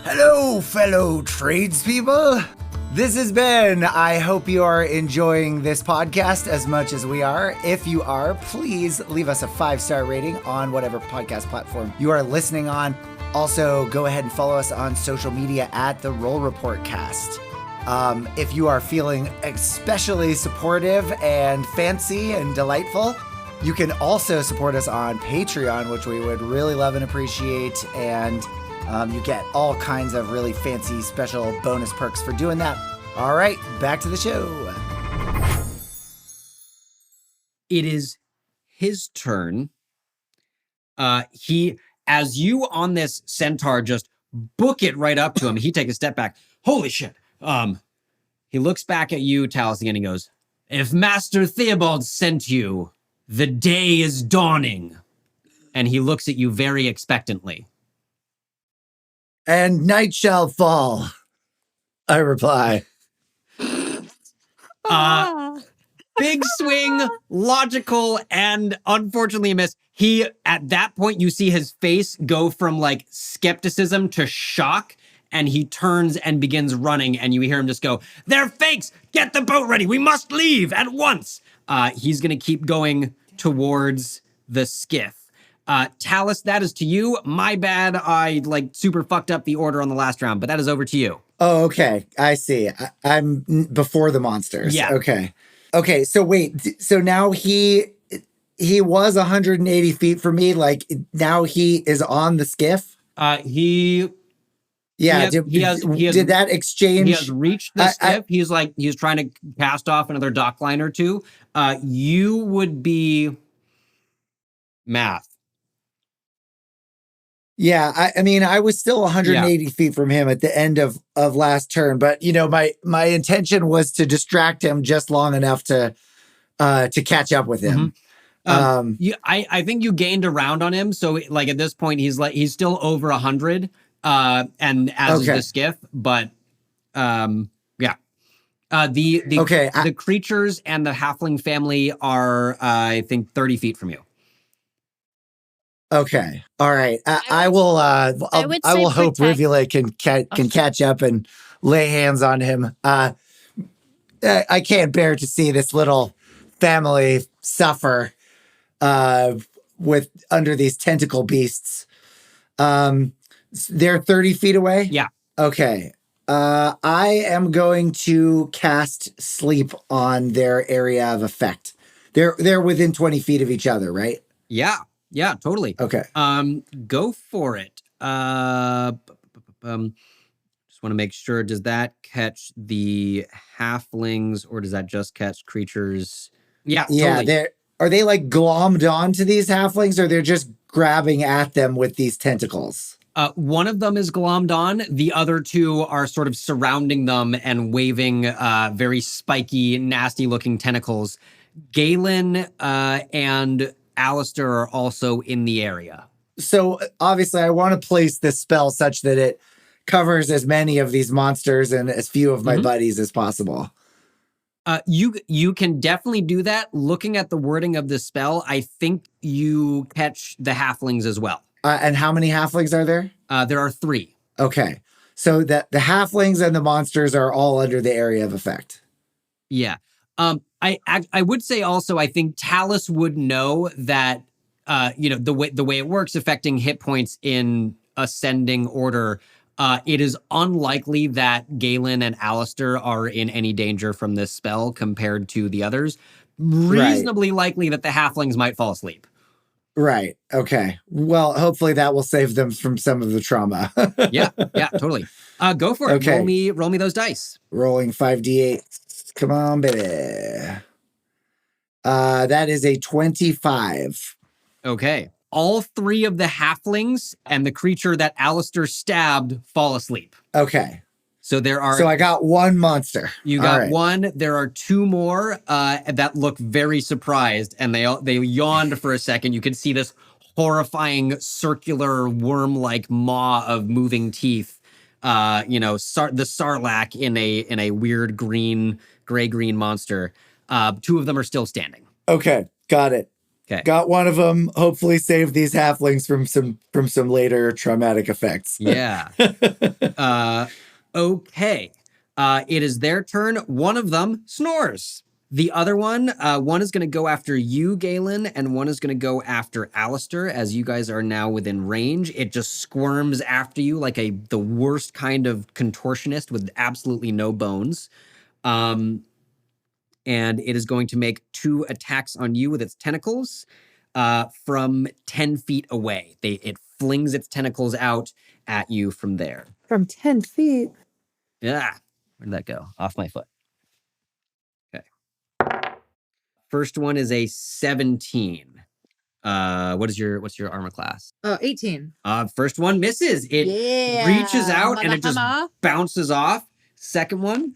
Hello, fellow tradespeople. This is Ben. I hope you are enjoying this podcast as much as we are. If you are, please leave us a 5-star rating on whatever podcast platform you are listening on. Also, go ahead and follow us on social media at the Roll Report Cast. If you are feeling especially supportive and fancy and delightful, you can also support us on Patreon, which we would really love and appreciate. And you get all kinds of really fancy special bonus perks for doing that. All right, back to the show. It is his turn. As you on this centaur just book it right up to him, he takes a step back. Holy shit. He looks back at you, Talus, again, and he goes, if Master Theobald sent you, the day is dawning. And he looks at you very expectantly. And night shall fall, I reply. Big swing, logical, and unfortunately a miss. He, at that point, you see his face go from like skepticism to shock, and he turns and begins running, and you hear him just go, they're fakes! Get the boat ready! We must leave at once! He's gonna keep going towards the skiff. Talus, that is to you. My bad, I like super fucked up the order on the last round, but that is over to you. Oh, okay. I see. I'm before the monsters. Yeah. Okay. Okay. So wait. So now he was 180 feet from me. Like now he is on the skiff. He Yeah. Did that exchange? He has reached the skiff. He's trying to cast off another dock line or two. You would be math. Yeah, I mean, I was still 180 feet from him at the end of last turn, but you know, my intention was to distract him just long enough to catch up with him. I think you gained a round on him, so like at this point, he's still over 100, and as is the skiff, but yeah. The creatures and the halfling family are I think 30 feet from you. Okay. All right. I will hope Rivulet can catch up and lay hands on him. I can't bear to see this little family suffer with under these tentacle beasts. They're 30 feet away? Yeah. Okay. I am going to cast sleep on their area of effect. They're within 20 feet of each other, right? Yeah, totally. Okay. Go for it. Just want to make sure, does that catch the halflings or does that just catch creatures? Yeah, totally. Yeah, are they like glommed onto these halflings or they're just grabbing at them with these tentacles? One of them is glommed on. The other two are sort of surrounding them and waving very spiky, nasty-looking tentacles. Galen and Alistair are also in the area. So obviously I want to place this spell such that it covers as many of these monsters and as few of my buddies as possible. You can definitely do that. Looking at the wording of the spell, I think you catch the halflings as well. And how many halflings are there? There are 3. Okay. So that the halflings and the monsters are all under the area of effect. Yeah. I would say also, I think Talus would know that, the way it works affecting hit points in ascending order, it is unlikely that Galen and Alistair are in any danger from this spell compared to the others. Reasonably likely that the halflings might fall asleep. Right. Okay. Well, hopefully that will save them from some of the trauma. Yeah, totally. Go for it. Okay. Roll me those dice. Rolling 5d8. Come on, baby. That is a 25. Okay. All 3 of the halflings and the creature that Alistair stabbed fall asleep. Okay. So there are. So I got one monster. You All got right. one. There are two more that look very surprised, and they yawned for a second. You can see this horrifying circular worm-like maw of moving teeth. The sarlacc in a weird gray-green monster. Two of them are still standing. Okay, got it. Okay. Got one of them. Hopefully, save these halflings from some later traumatic effects. Yeah. Okay. It is their turn. One of them snores. The other one is going to go after you, Galen, and one is going to go after Alistair. As you guys are now within range, it just squirms after you like the worst kind of contortionist with absolutely no bones. And it is going to make 2 attacks on you with its tentacles from 10 feet away. It flings its tentacles out at you from there. From 10 feet. Yeah. Where'd that go? Off my foot. Okay. First one is a 17. What's your armor class? 18. First one misses. It reaches out and it just bounces off. Second one,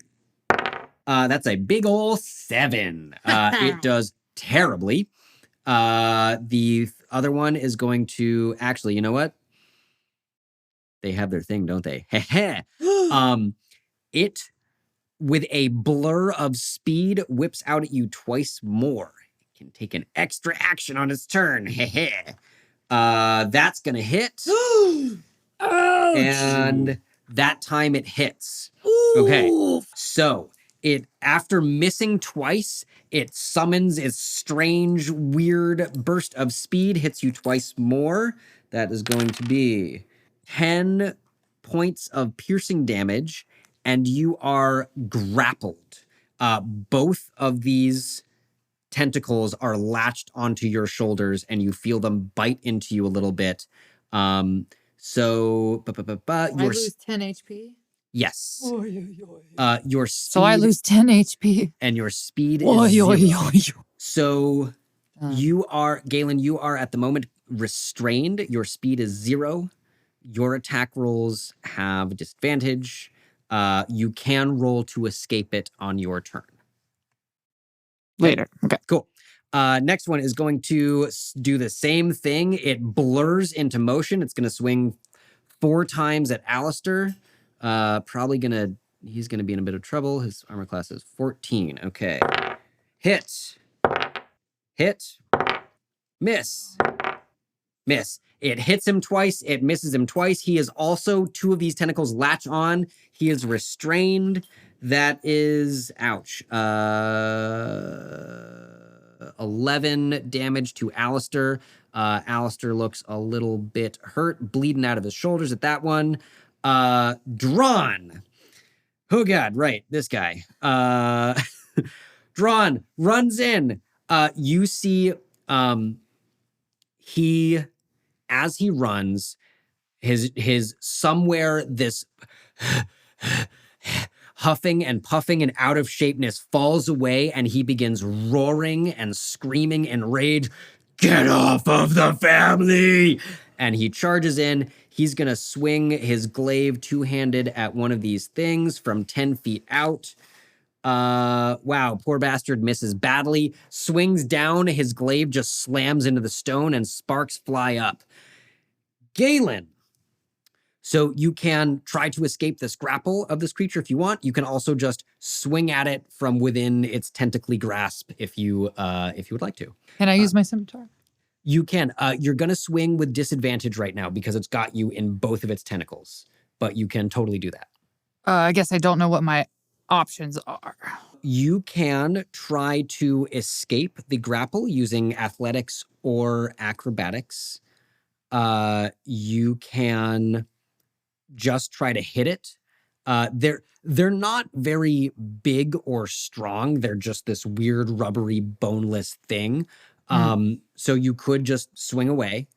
that's a big ol' 7. It does terribly. The other one is going to actually, you know what? They have their thing, don't they? It, with a blur of speed, whips out at you twice more. It can take an extra action on its turn. That's gonna hit. And that time it hits. Okay. So it, after missing twice, it summons its strange, weird burst of speed, hits you twice more. That is going to be 10 points of piercing damage, and you are grappled. Both of these tentacles are latched onto your shoulders, and you feel them bite into you a little bit. I lose 10 HP? Yes. Your speed. So I lose 10 HP. And your speed is 0. So you are, Galen, you are at the moment restrained. Your speed is 0. Your attack rolls have disadvantage. You can roll to escape it on your turn. Later. Okay. Cool. Next one is going to do the same thing. It blurs into motion. It's going to swing 4 times at Alistair. He's gonna be in a bit of trouble. His armor class is 14. Okay. Hit. Miss. It hits him twice. It misses him twice. He is also, 2 of these tentacles latch on. He is restrained. That is, ouch. 11 damage to Alistair. Alistair looks a little bit hurt, bleeding out of his shoulders at that one. Drawn. Oh God, right, this guy. Drawn runs in. You see, as he runs, his somewhere this huffing and puffing and out of shapeness falls away, and he begins roaring and screaming in rage. Get off of the family! And he charges in. He's going to swing his glaive 2-handed at one of these things from 10 feet out. Wow, poor bastard misses badly. Swings down, his glaive just slams into the stone and sparks fly up. Galen. So you can try to escape this grapple of this creature if you want. You can also just swing at it from within its tentacly grasp if you would like to. Can I use my scimitar? You can. You're going to swing with disadvantage right now because it's got you in both of its tentacles, but you can totally do that. I guess I don't know what my options are. You can try to escape the grapple using athletics or acrobatics. You can just try to hit it. They're not very big or strong. They're just this weird, rubbery, boneless thing. So you could just swing away,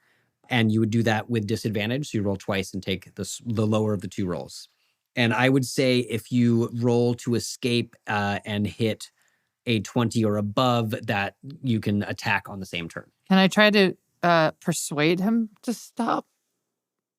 and you would do that with disadvantage. So you roll twice and take the lower of the 2 rolls. And I would say if you roll to escape and hit a 20 or above, that you can attack on the same turn. Can I try to persuade him to stop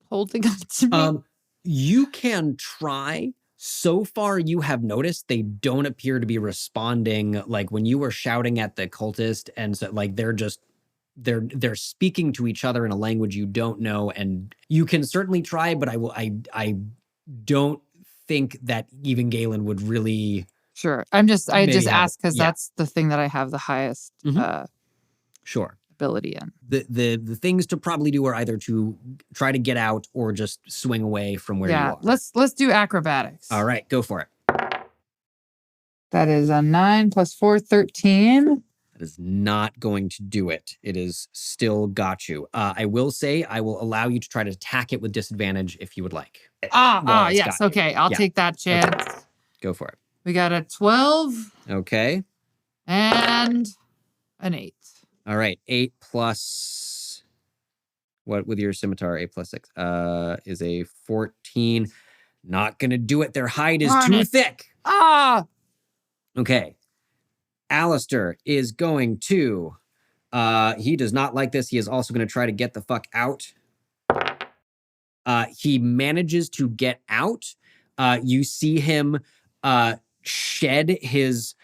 holding on to me? You can try. So far, you have noticed they don't appear to be responding. Like when you were shouting at the cultist, and so like they're speaking to each other in a language you don't know, and you can certainly try, but I don't think that even Galen would really. Sure. I just asked because yeah. that's the thing that I have the highest Sure. ability in. The things to probably do are either to try to get out or just swing away from where you are. Let's do acrobatics. All right, go for it. That is a 9 + 4, 13. That is not going to do it. It is still got you. I will say I will allow you to try to attack it with disadvantage if you would like. Yes. Okay, I'll take that chance. Okay. Go for it. We got a 12 Okay. and an 8. All right. 8 plus what with your scimitar? 8 plus 6 is a 14. Not gonna do it. Their hide is too thick. Okay. Alistair is going to he does not like this. He is also going to try to get the fuck out. He manages to get out. You see him shed his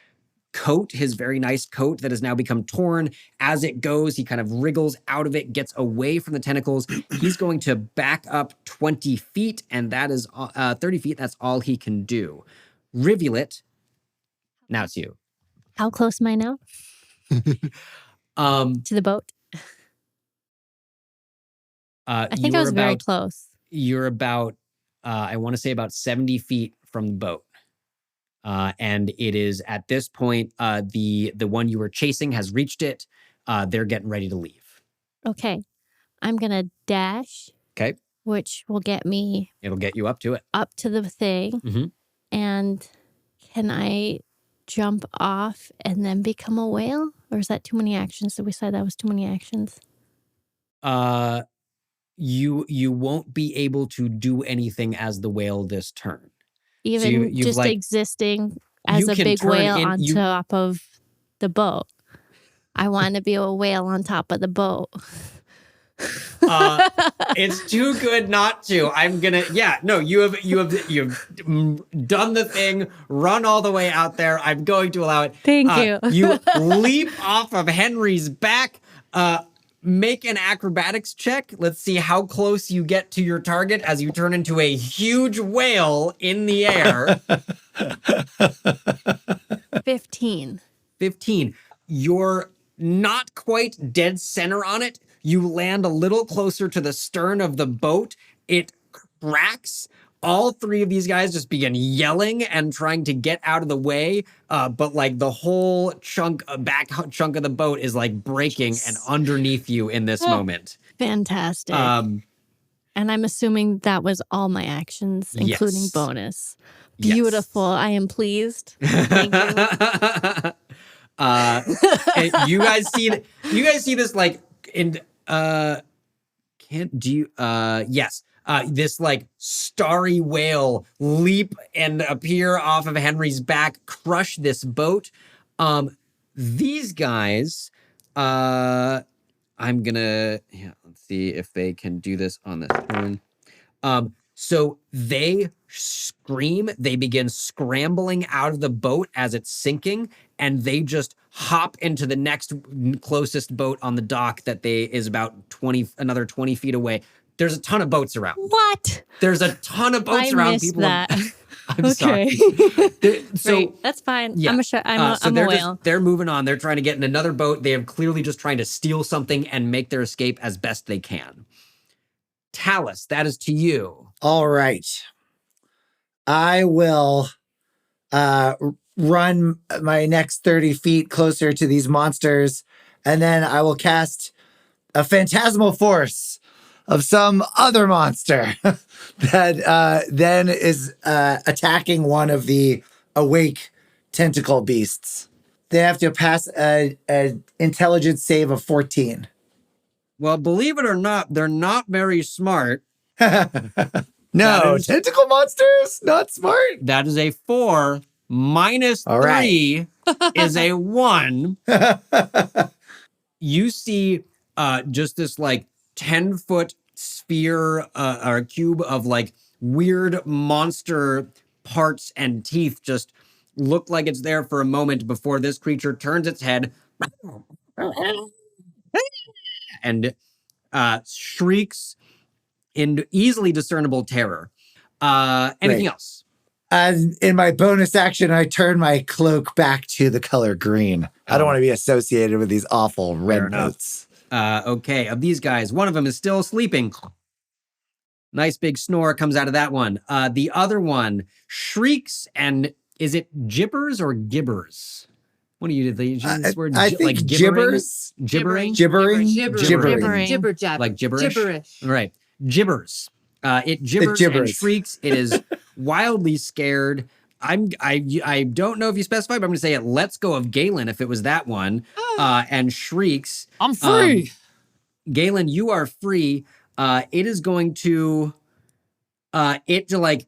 coat, his very nice coat that has now become torn. As it goes, he kind of wriggles out of it, gets away from the tentacles. He's going to back up 20 feet, and that is 30 feet. That's all he can do. Rivulet, now it's you. How close am I now to the boat? I think I was very close. You're about, I want to say about 70 feet from the boat. And it is at this point, the one you were chasing has reached it. They're getting ready to leave. Okay. I'm going to dash. Okay. Which will get me. It'll get you up to it. Up to the thing. Mm-hmm. And can I jump off and then become a whale? Or is that too many actions? Did we say that was too many actions? You won't be able to do anything as the whale this turn. Even so just like, existing as a big whale on top of the boat. I want to be a whale on top of the boat. It's too good not to. I'm gonna. Yeah, no. You've done the thing. Run all the way out there. I'm going to allow it. Thank you. You leap off of Henry's back. Make an acrobatics check. Let's see how close you get to your target as you turn into a huge whale in the air. 15. 15. You're not quite dead center on it. You land a little closer to the stern of the boat. It cracks. All three of these guys just begin yelling and trying to get out of the way. But like the whole back chunk of the boat is like breaking and underneath you in this moment. Fantastic. And I'm assuming that was all my actions, including bonus. Beautiful. Yes. I am pleased. Thank you. You guys see this like in yes. This like starry whale leap and appear off of Henry's back, crush this boat. These guys, I'm gonna, let's see if they can do this on this turn. So they scream, they begin scrambling out of the boat as it's sinking, and they just hop into the next closest boat on the dock that is about another 20 feet away. There's a ton of boats around. What? There's a ton of boats around. People that. I'm sorry. So right. That's fine. Yeah. I'm a whale. They're moving on. They're trying to get in another boat. They are clearly just trying to steal something and make their escape as best they can. Talus, that is to you. All right. I will run my next 30 feet closer to these monsters, and then I will cast a phantasmal force of some other monster that then is attacking one of the awake tentacle beasts. They have to pass an intelligence save of 14. Well, believe it or not, they're not very smart. No, tentacle monsters, not smart. That is a 4 minus 3 is a 1. You see just this like 10-foot sphere or cube of like weird monster parts and teeth just look like it's there for a moment before this creature turns its head and shrieks in easily discernible terror. Anything Great. else? As in my bonus action, I turn my cloak back to the color green. I don't want to be associated with these awful red notes. Okay, of these guys, one of them is still sleeping. Nice big snore comes out of that one. The other one shrieks and is it gibbers or gibbers? What do you use this word? I think like gibbers? gibbering? Gibbering? Gibbering. Jibber jabber. Like gibberish? Gibberish. All right. Gibbers. It gibbers and shrieks. It is wildly scared. I don't know if you specified, but I'm going to say it lets go of Galen if it was that one, and shrieks. I'm free. Galen, you are free. It is going to, like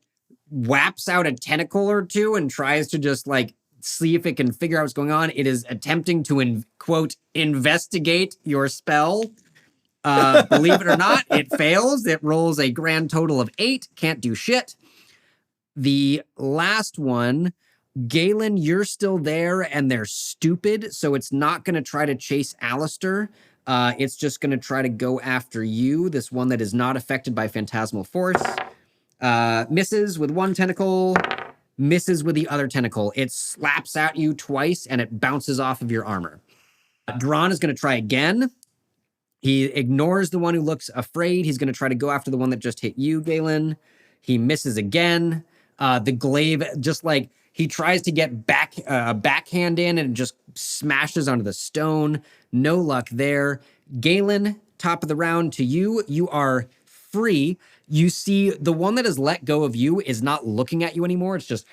whaps out a tentacle or two and tries to just like see if it can figure out what's going on. It is attempting to, quote, investigate your spell. Believe it or not, it fails. It rolls a grand total of 8. Can't do shit. The last one, Galen, you're still there and they're stupid, so it's not going to try to chase Alistair. It's just going to try to go after you, this one that is not affected by phantasmal force. Misses with one tentacle, misses with the other tentacle. It slaps at you twice and it bounces off of your armor. Dron is going to try again. He ignores the one who looks afraid. He's going to try to go after the one that just hit you, Galen. He misses again. The glaive, just like he tries to get backhand in and just smashes onto the stone. No luck there. Galen, top of the round to you. You are free. You see the one that has let go of you is not looking at you anymore. It's just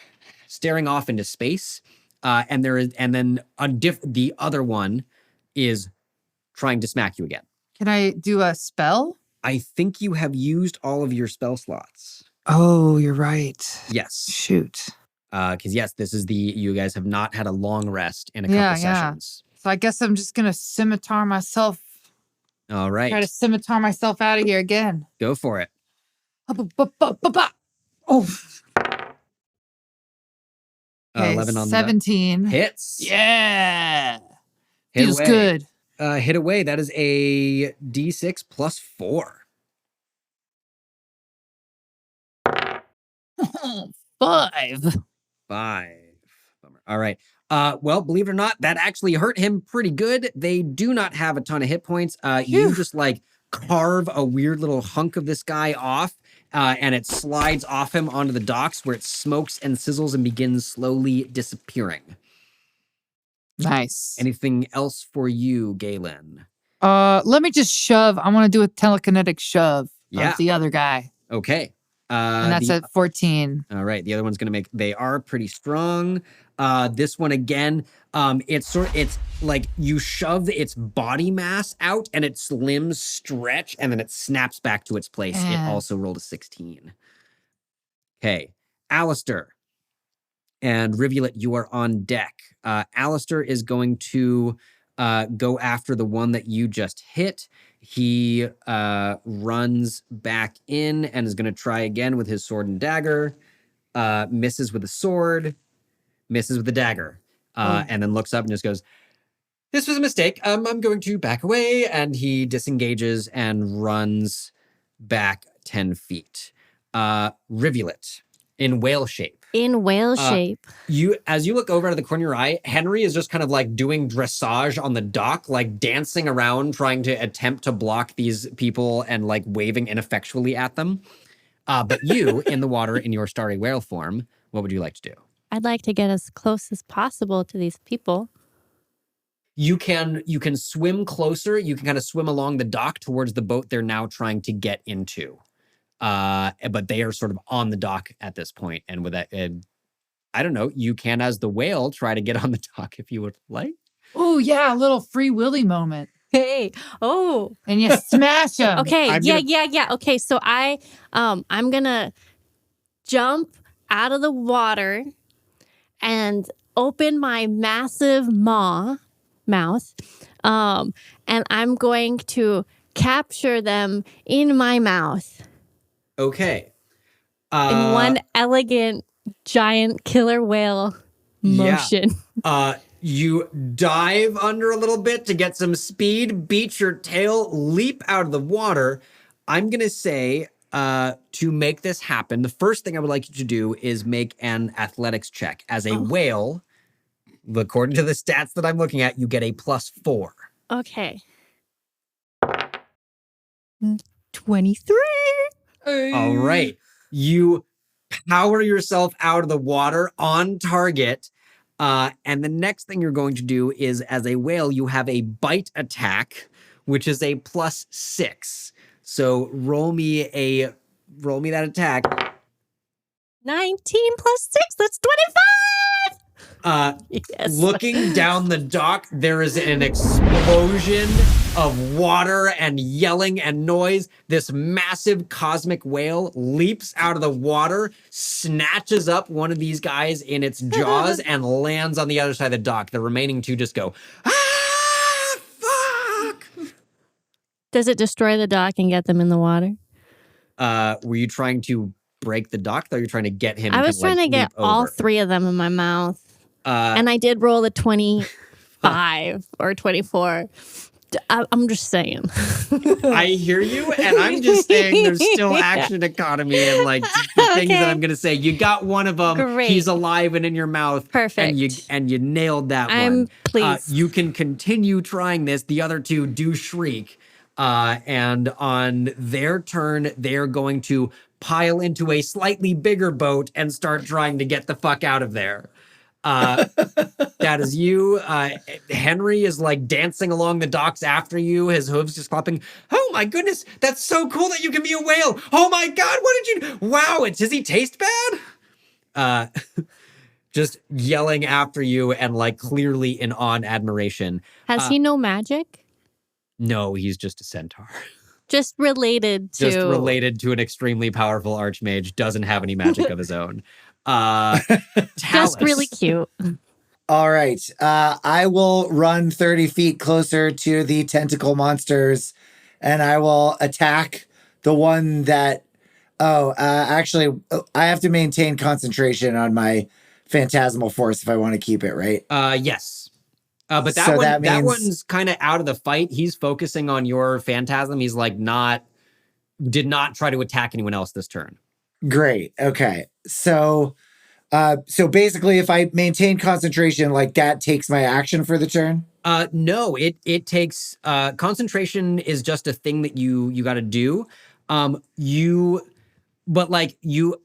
staring off into space. And then the other one is trying to smack you again. Can I do a spell? I think you have used all of your spell slots. Oh, you're right. Yes. Shoot. Because yes, you guys have not had a long rest in a couple sessions. So I guess I'm just gonna scimitar myself. All right. Try to scimitar myself out of here again. Go for it. Oh. Okay, 11 on 17. the hits. Yeah. Hit Feels away. good. Hit away. That is a D6 plus 4. 5. 5. Bummer. All right. Well, believe it or not, that actually hurt him pretty good. They do not have a ton of hit points. You just like carve a weird little hunk of this guy off, and it slides off him onto the docks where it smokes and sizzles and begins slowly disappearing. Nice. Anything else for you, Galen? Let me just shove. I want to do a telekinetic shove Yeah. of the other guy. Okay. And that's at 14. All right. The other one's going to they are pretty strong. This one again, it's like you shove its body mass out and its limbs stretch and then it snaps back to its place. It also rolled a 16. Okay. Alistair and Rivulet, you are on deck. Alistair is going to go after the one that you just hit. He runs back in and is going to try again with his sword and dagger. Misses with the sword, misses with the dagger, and then looks up and just goes, "This was a mistake. I'm going to back away." And he disengages and runs back 10 feet. Rivulet in whale shape. In whale shape. As you look over out of the corner of your eye, Henry is just kind of like doing dressage on the dock, like dancing around, trying to attempt to block these people and like waving ineffectually at them. But you, in the water in your starry whale form, what would you like to do? I'd like to get as close as possible to these people. You can swim closer. You can kind of swim along the dock towards the boat they're now trying to get into. But they are sort of on the dock at this point. And with that, I don't know, you can, as the whale, try to get on the dock if you would like. Oh, yeah, a little Free Willy moment. Hey, oh. And you smash him. Okay, yeah. Okay, so I'm gonna jump out of the water and open my massive mouth, and I'm going to capture them in my mouth. Okay. In one elegant giant killer whale motion. You dive under a little bit to get some speed, beat your tail, leap out of the water. I'm going to say to make this happen, the first thing I would like you to do is make an athletics check. As a whale, according to the stats that I'm looking at, you get a +4. Okay. 23. All right. You power yourself out of the water on target. And the next thing you're going to do is, as a whale, you have a bite attack, which is a +6. So roll me that attack. 19 plus 6, that's 25. Yes. Looking down the dock, there is an explosion of water and yelling and noise. This massive cosmic whale leaps out of the water, snatches up one of these guys in its jaws, and lands on the other side of the dock. The remaining two just go, ah, fuck! Does it destroy the dock and get them in the water? Were you trying to break the dock, though? You're trying to get him I was trying to get all 3 of them in my mouth. And I did roll a 25 or 24. I'm just saying. I hear you, and I'm just saying there's still action economy and like the things that I'm gonna say. You got one of them. Great. He's alive and in your mouth. Perfect. And you nailed that one. I'm pleased. You can continue trying this. The other two do shriek, and on their turn, they're going to pile into a slightly bigger boat and start trying to get the fuck out of there. That is you. Henry is like dancing along the docks after you, his hooves just clapping. Oh my goodness, that's so cool that you can be a whale. Oh my God, what did you, wow, does he taste bad? Just yelling after you and like clearly in awe and admiration. Has he no magic? No, he's just a centaur. Just related to... Just related to an extremely powerful archmage, doesn't have any magic of his own. Just really cute. All right. I will run 30 feet closer to the tentacle monsters, and I will attack the one that... actually, I have to maintain concentration on my phantasmal force if I want to keep it, right? Yes. But that So one, that that means- one's kind of out of the fight. He's focusing on your phantasm. He's like did not try to attack anyone else this turn. Great. Okay. So basically, if I maintain concentration, like that takes my action for the turn. No, it takes concentration is just a thing that you got to do. But like you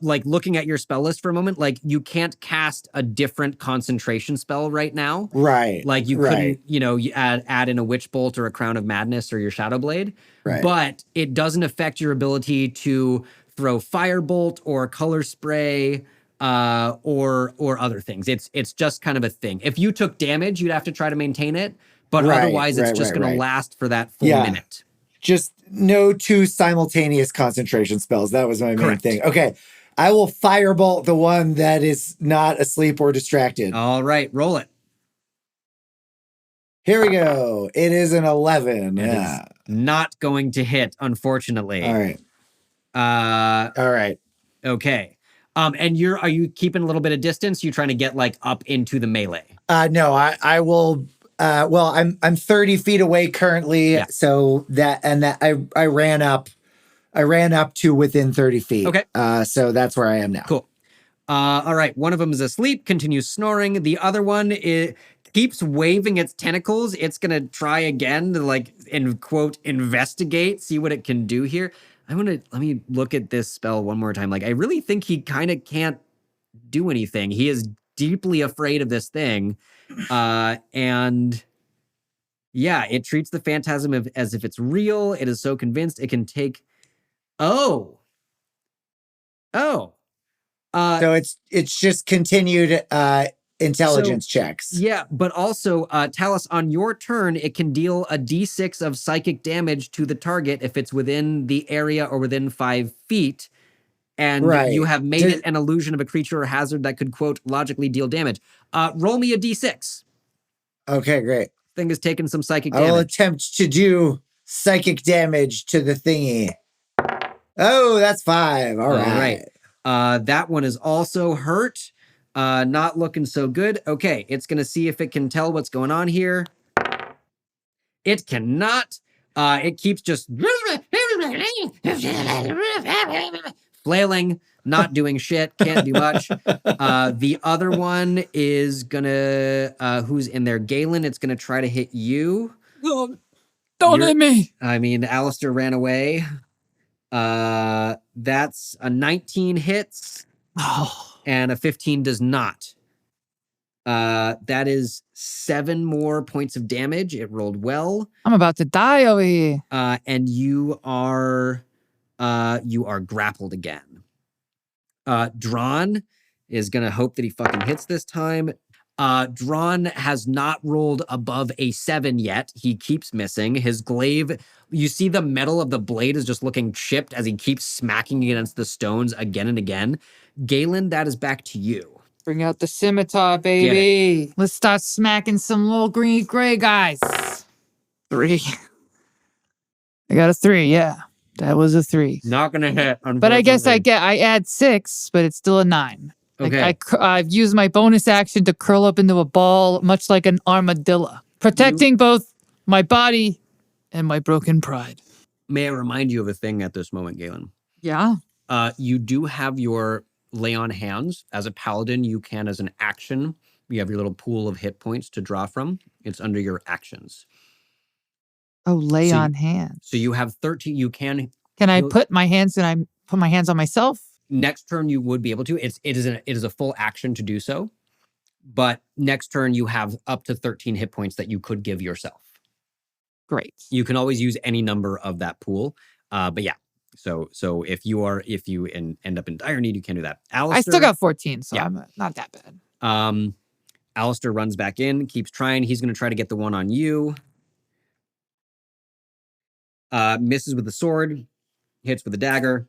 like looking at your spell list for a moment, like you can't cast a different concentration spell right now. Right. Like you right. couldn't, you add in a Witch Bolt or a Crown of Madness or your Shadow Blade. Right. But it doesn't affect your ability to throw Firebolt or Color Spray or other things. It's just kind of a thing. If you took damage, you'd have to try to maintain it. But otherwise, it's just going to last for that full minute. Just no 2 simultaneous concentration spells. That was my main thing. Okay. I will firebolt the one that is not asleep or distracted. All right. Roll it. Here we go. It is an 11. It is not going to hit, unfortunately. All right. All right. Okay. And are you keeping a little bit of distance? You trying to get like up into the melee? No, I will. Well, I'm 30 feet away currently, so I ran up to within 30 feet. Okay. So that's where I am now. Cool. All right. One of them is asleep, continues snoring. The other one keeps waving its tentacles. It's gonna try again to like, in quote, investigate, see what it can do here. Let me look at this spell one more time. Like, I really think he kind of can't do anything. He is deeply afraid of this thing. And yeah, it treats the phantasm as if it's real. It is so convinced it can take. So it's just continued intelligence checks. Yeah, but also, Talus, on your turn, it can deal a d6 of psychic damage to the target if it's within the area or within 5 feet. And you have made it an illusion of a creature or hazard that could, quote, logically deal damage. Roll me a d6. Okay, great. Thing is taking some psychic damage. I will attempt to do psychic damage to the thingy. Oh, that's 5. All right. That one is also hurt. Not looking so good. Okay, it's going to see if it can tell what's going on here. It cannot. It keeps just flailing, not doing shit, can't do much. The other one is gonna, who's in there? Galen, it's gonna try to hit you. Don't hit me. I mean, Alistair ran away. That's a 19 hits. Oh. And a 15 does not. That is 7 more points of damage. It rolled well. I'm about to die over here. And you are grappled again. Drawn is gonna hope that he fucking hits this time. Drawn has not rolled above a 7 yet. He keeps missing. His glaive, you see the metal of the blade is just looking chipped as he keeps smacking against the stones again and again. Galen, that is back to you. Bring out the scimitar, baby. Let's start smacking some little green gray guys. 3. I got a 3, yeah. That was a 3. Not gonna hit, unfortunately. But I guess I add 6, but it's still a 9. Okay. I've used my bonus action to curl up into a ball, much like an armadillo, protecting both my body and my broken pride. May I remind you of a thing at this moment, Galen? Yeah. You do have your lay on hands. As a paladin, you can, as an action, you have your little pool of hit points to draw from. It's under your actions. Oh, lay on hands. So you have 13. You can. Can I put my hands on myself? Next turn, you would be able to. It is a full action to do so. But next turn, you have up to 13 hit points that you could give yourself. Great. You can always use any number of that pool. But yeah. So if you end up in dire need, you can do that. Alistair, I still got 14, so yeah. I'm not that bad. Alistair runs back in, keeps trying. He's going to try to get the one on you. Misses with the sword, hits with the dagger.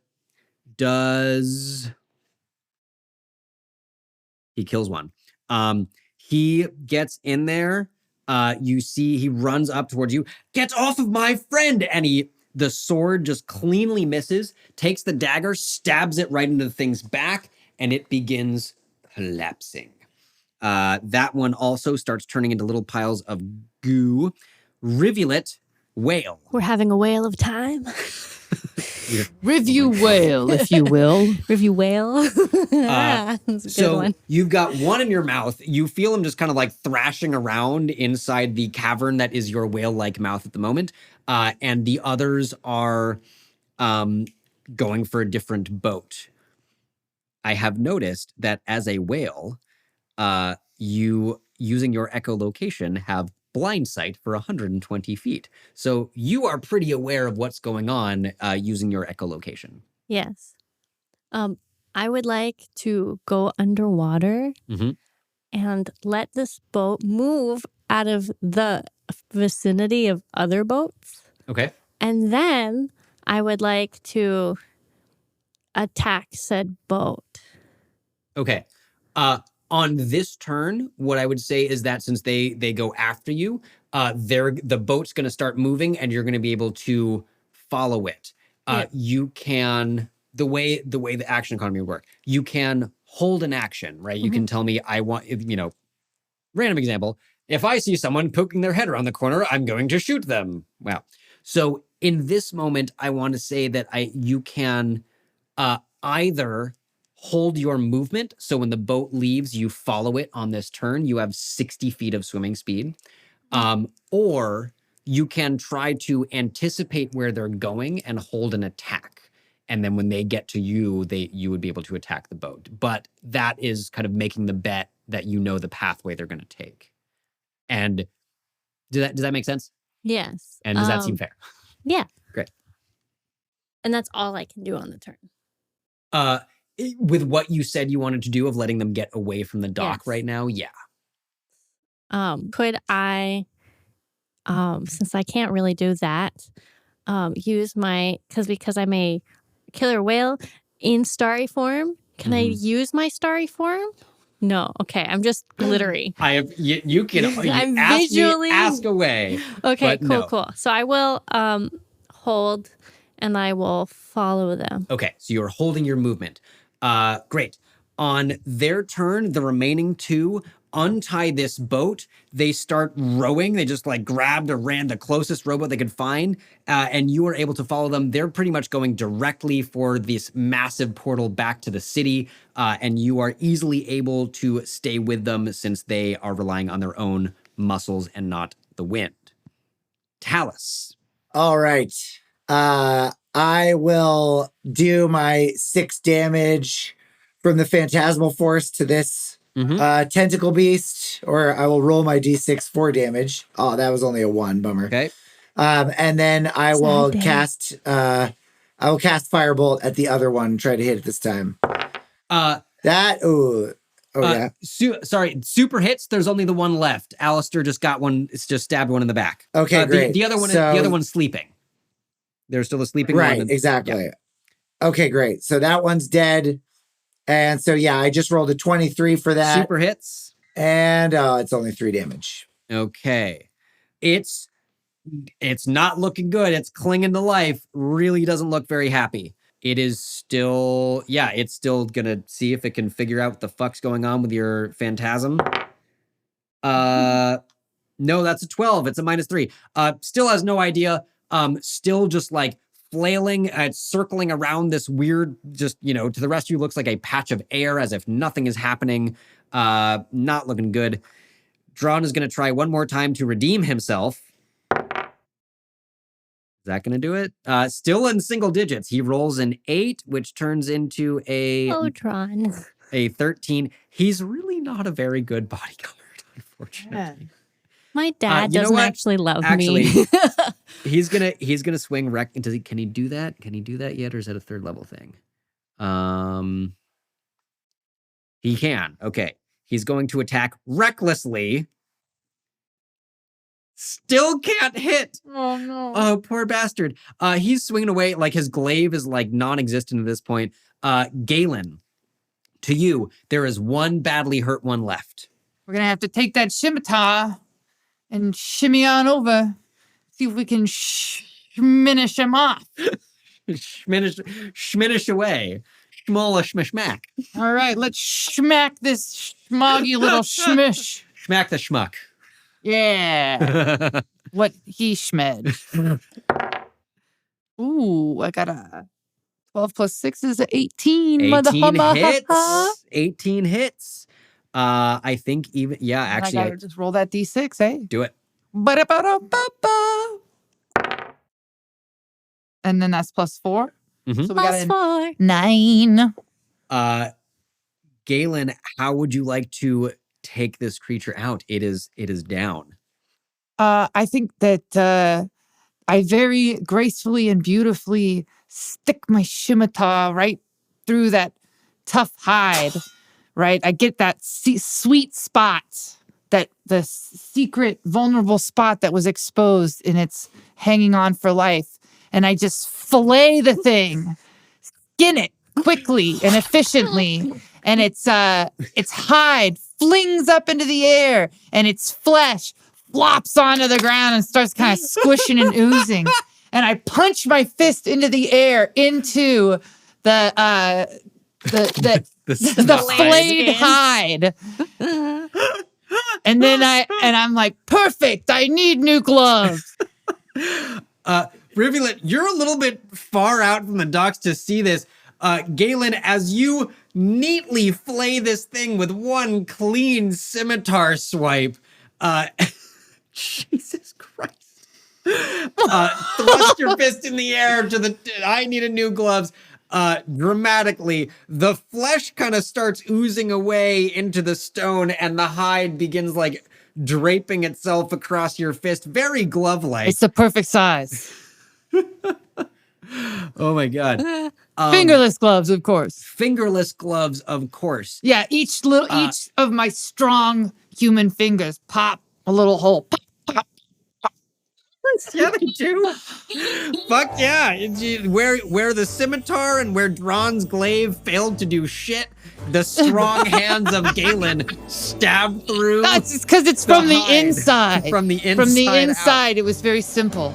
He kills one. He gets in there. You see he runs up towards you. Get off of my friend! And the sword just cleanly misses, takes the dagger, stabs it right into the thing's back, and it begins collapsing. That one also starts turning into little piles of goo. Rivulet, whale. We're having a whale of time. Review whale, if you will. Review whale. That's a good So one. you've got one in your mouth. You feel him just kind of like thrashing around inside the cavern that is your whale-like mouth at the moment. And the others are going for a different boat. I have noticed that as a whale, you, using your echolocation, have blind sight for 120 feet. So you are pretty aware of what's going on using your echolocation. Yes. I would like to go underwater and let this boat move out of the vicinity of other boats. Okay. And then I would like to attack said boat. Okay. On this turn, what I would say is that since they go after you, the boat's going to start moving, and you're going to be able to follow it. You can the way the action economy would work. You can hold an action, right? You can tell me I want, random example. If I see someone poking their head around the corner, I'm going to shoot them. Wow. So in this moment, I want to say that you can either hold your movement. So when the boat leaves, you follow it on this turn. You have 60 feet of swimming speed. Or you can try to anticipate where they're going and hold an attack. And then when they get to you, you would be able to attack the boat. But that is kind of making the bet that you know the pathway they're going to take. And does that make sense? Yes. And does that seem fair? Yeah. Great. And that's all I can do on the turn. With what you said you wanted to do of letting them get away from the dock right now, yeah. Could I, since I can't really do that, use because I'm a killer whale in starry form, can I use my starry form? No. Okay. I'm just glittery. You can I'm ask away. Okay, cool. So I will hold and I will follow them. Okay, so you're holding your movement. Great. On their turn, the remaining two untie this boat. They start rowing. They just like grabbed the closest rowboat they could find, and you are able to follow them. They're pretty much going directly for this massive portal back to the city, and you are easily able to stay with them since they are relying on their own muscles and not the wind. Talus. All right. I will do my 6 damage from the phantasmal force to this tentacle beast, or I will roll my d6 for damage. Oh, that was only a 1, bummer. Okay. And then I will cast firebolt at the other one, try to hit it this time. Yeah. Super hits. There's only the one left. Alistair just got one. It's just stabbed one in the back. Okay, great. The other one's sleeping. There's still a sleeping one. Right, exactly. Yeah. Okay, great. So that one's dead. And so, yeah, I just rolled a 23 for that. Super hits. And it's only 3 damage. Okay. It's not looking good. It's clinging to life. Really doesn't look very happy. It is still, it's still going to see if it can figure out what the fuck's going on with your phantasm. No, that's a 12. It's a -3. Still has no idea. Still just like flailing, circling around this weird, just, to the rest of you looks like a patch of air as if nothing is happening. Not looking good. Drawn is going to try one more time to redeem himself. Is that going to do it? Still in single digits. He rolls an 8, which turns into a 13. He's really not a very good bodyguard, unfortunately. My dad doesn't actually love me. he's gonna swing can he do that? Can he do that yet, or is that a 3rd level thing? He can. Okay. He's going to attack recklessly. Still can't hit. Oh no. Oh, poor bastard. He's swinging away like his glaive is like non-existent at this point. Galen, to you, there is one badly hurt one left. We're gonna have to take that scimitar and shimmy on over. See if we can schminish him off. Schminish away. Schmola schmishmack. All right, let's schmack this schmoggy little schmish. Schmack the schmuck. Yeah. What he schmed. Ooh, I got a 12 plus 6 is 18. 18 hits. 18 hits. I think even, actually. I gotta just roll that d6, eh? Do it. Ba-da-ba-da-ba-ba. And then that's +4. Mm-hmm. So we got a 9. Galen, how would you like to take this creature out? It is down. I think that I very gracefully and beautifully stick my scimitar right through that tough hide, right? I get that sweet spot, that the secret vulnerable spot that was exposed and it's hanging on for life. And I just fillet the thing, skin it quickly and efficiently. And its hide flings up into the air and its flesh flops onto the ground and starts kind of squishing and oozing. And I punch my fist into the air into the flayed hide. And then I'm like, perfect. I need new gloves. Rivulet, you're a little bit far out from the docks to see this. Galen, as you neatly flay this thing with one clean scimitar swipe, Jesus Christ. Thrust your fist in the air to I need a new gloves. Dramatically, the flesh kind of starts oozing away into the stone and the hide begins like draping itself across your fist. Very glove-like. It's the perfect size. Oh my God. Fingerless gloves, of course. Fingerless gloves, of course. Yeah, each of my strong human fingers pop a little hole. Pop, pop, pop. Yeah, they do. Fuck yeah. Where the scimitar and where Dron's glaive failed to do shit, the strong hands of Galen stabbed through. That's because it's from the inside. From the inside. From the out. inside, it was very simple.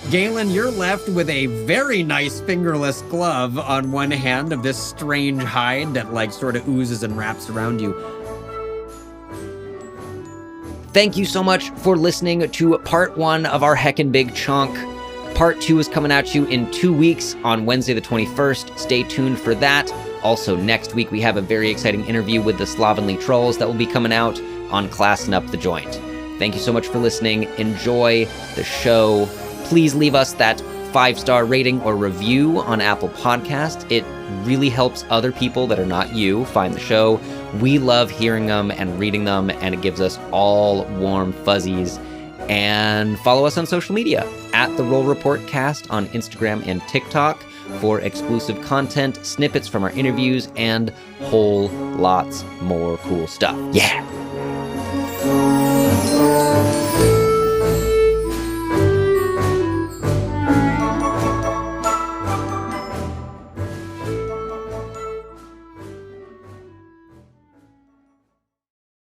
Galen, you're left with a very nice fingerless glove on one hand of this strange hide that like sort of oozes and wraps around you. Thank you so much for listening to part 1 of our Heckin' Big Chunk. Part 2 is coming at you in 2 weeks on Wednesday the 21st. Stay tuned for that. Also, next week we have a very exciting interview with the Slovenly Trolls that will be coming out on Classing Up the Joint. Thank you so much for listening. Enjoy the show. Please leave us that 5-star rating or review on Apple Podcasts. It really helps other people that are not you find the show. We love hearing them and reading them, and it gives us all warm fuzzies. And follow us on social media at The Roll Report Cast on Instagram and TikTok for exclusive content, snippets from our interviews, and whole lots more cool stuff. Yeah!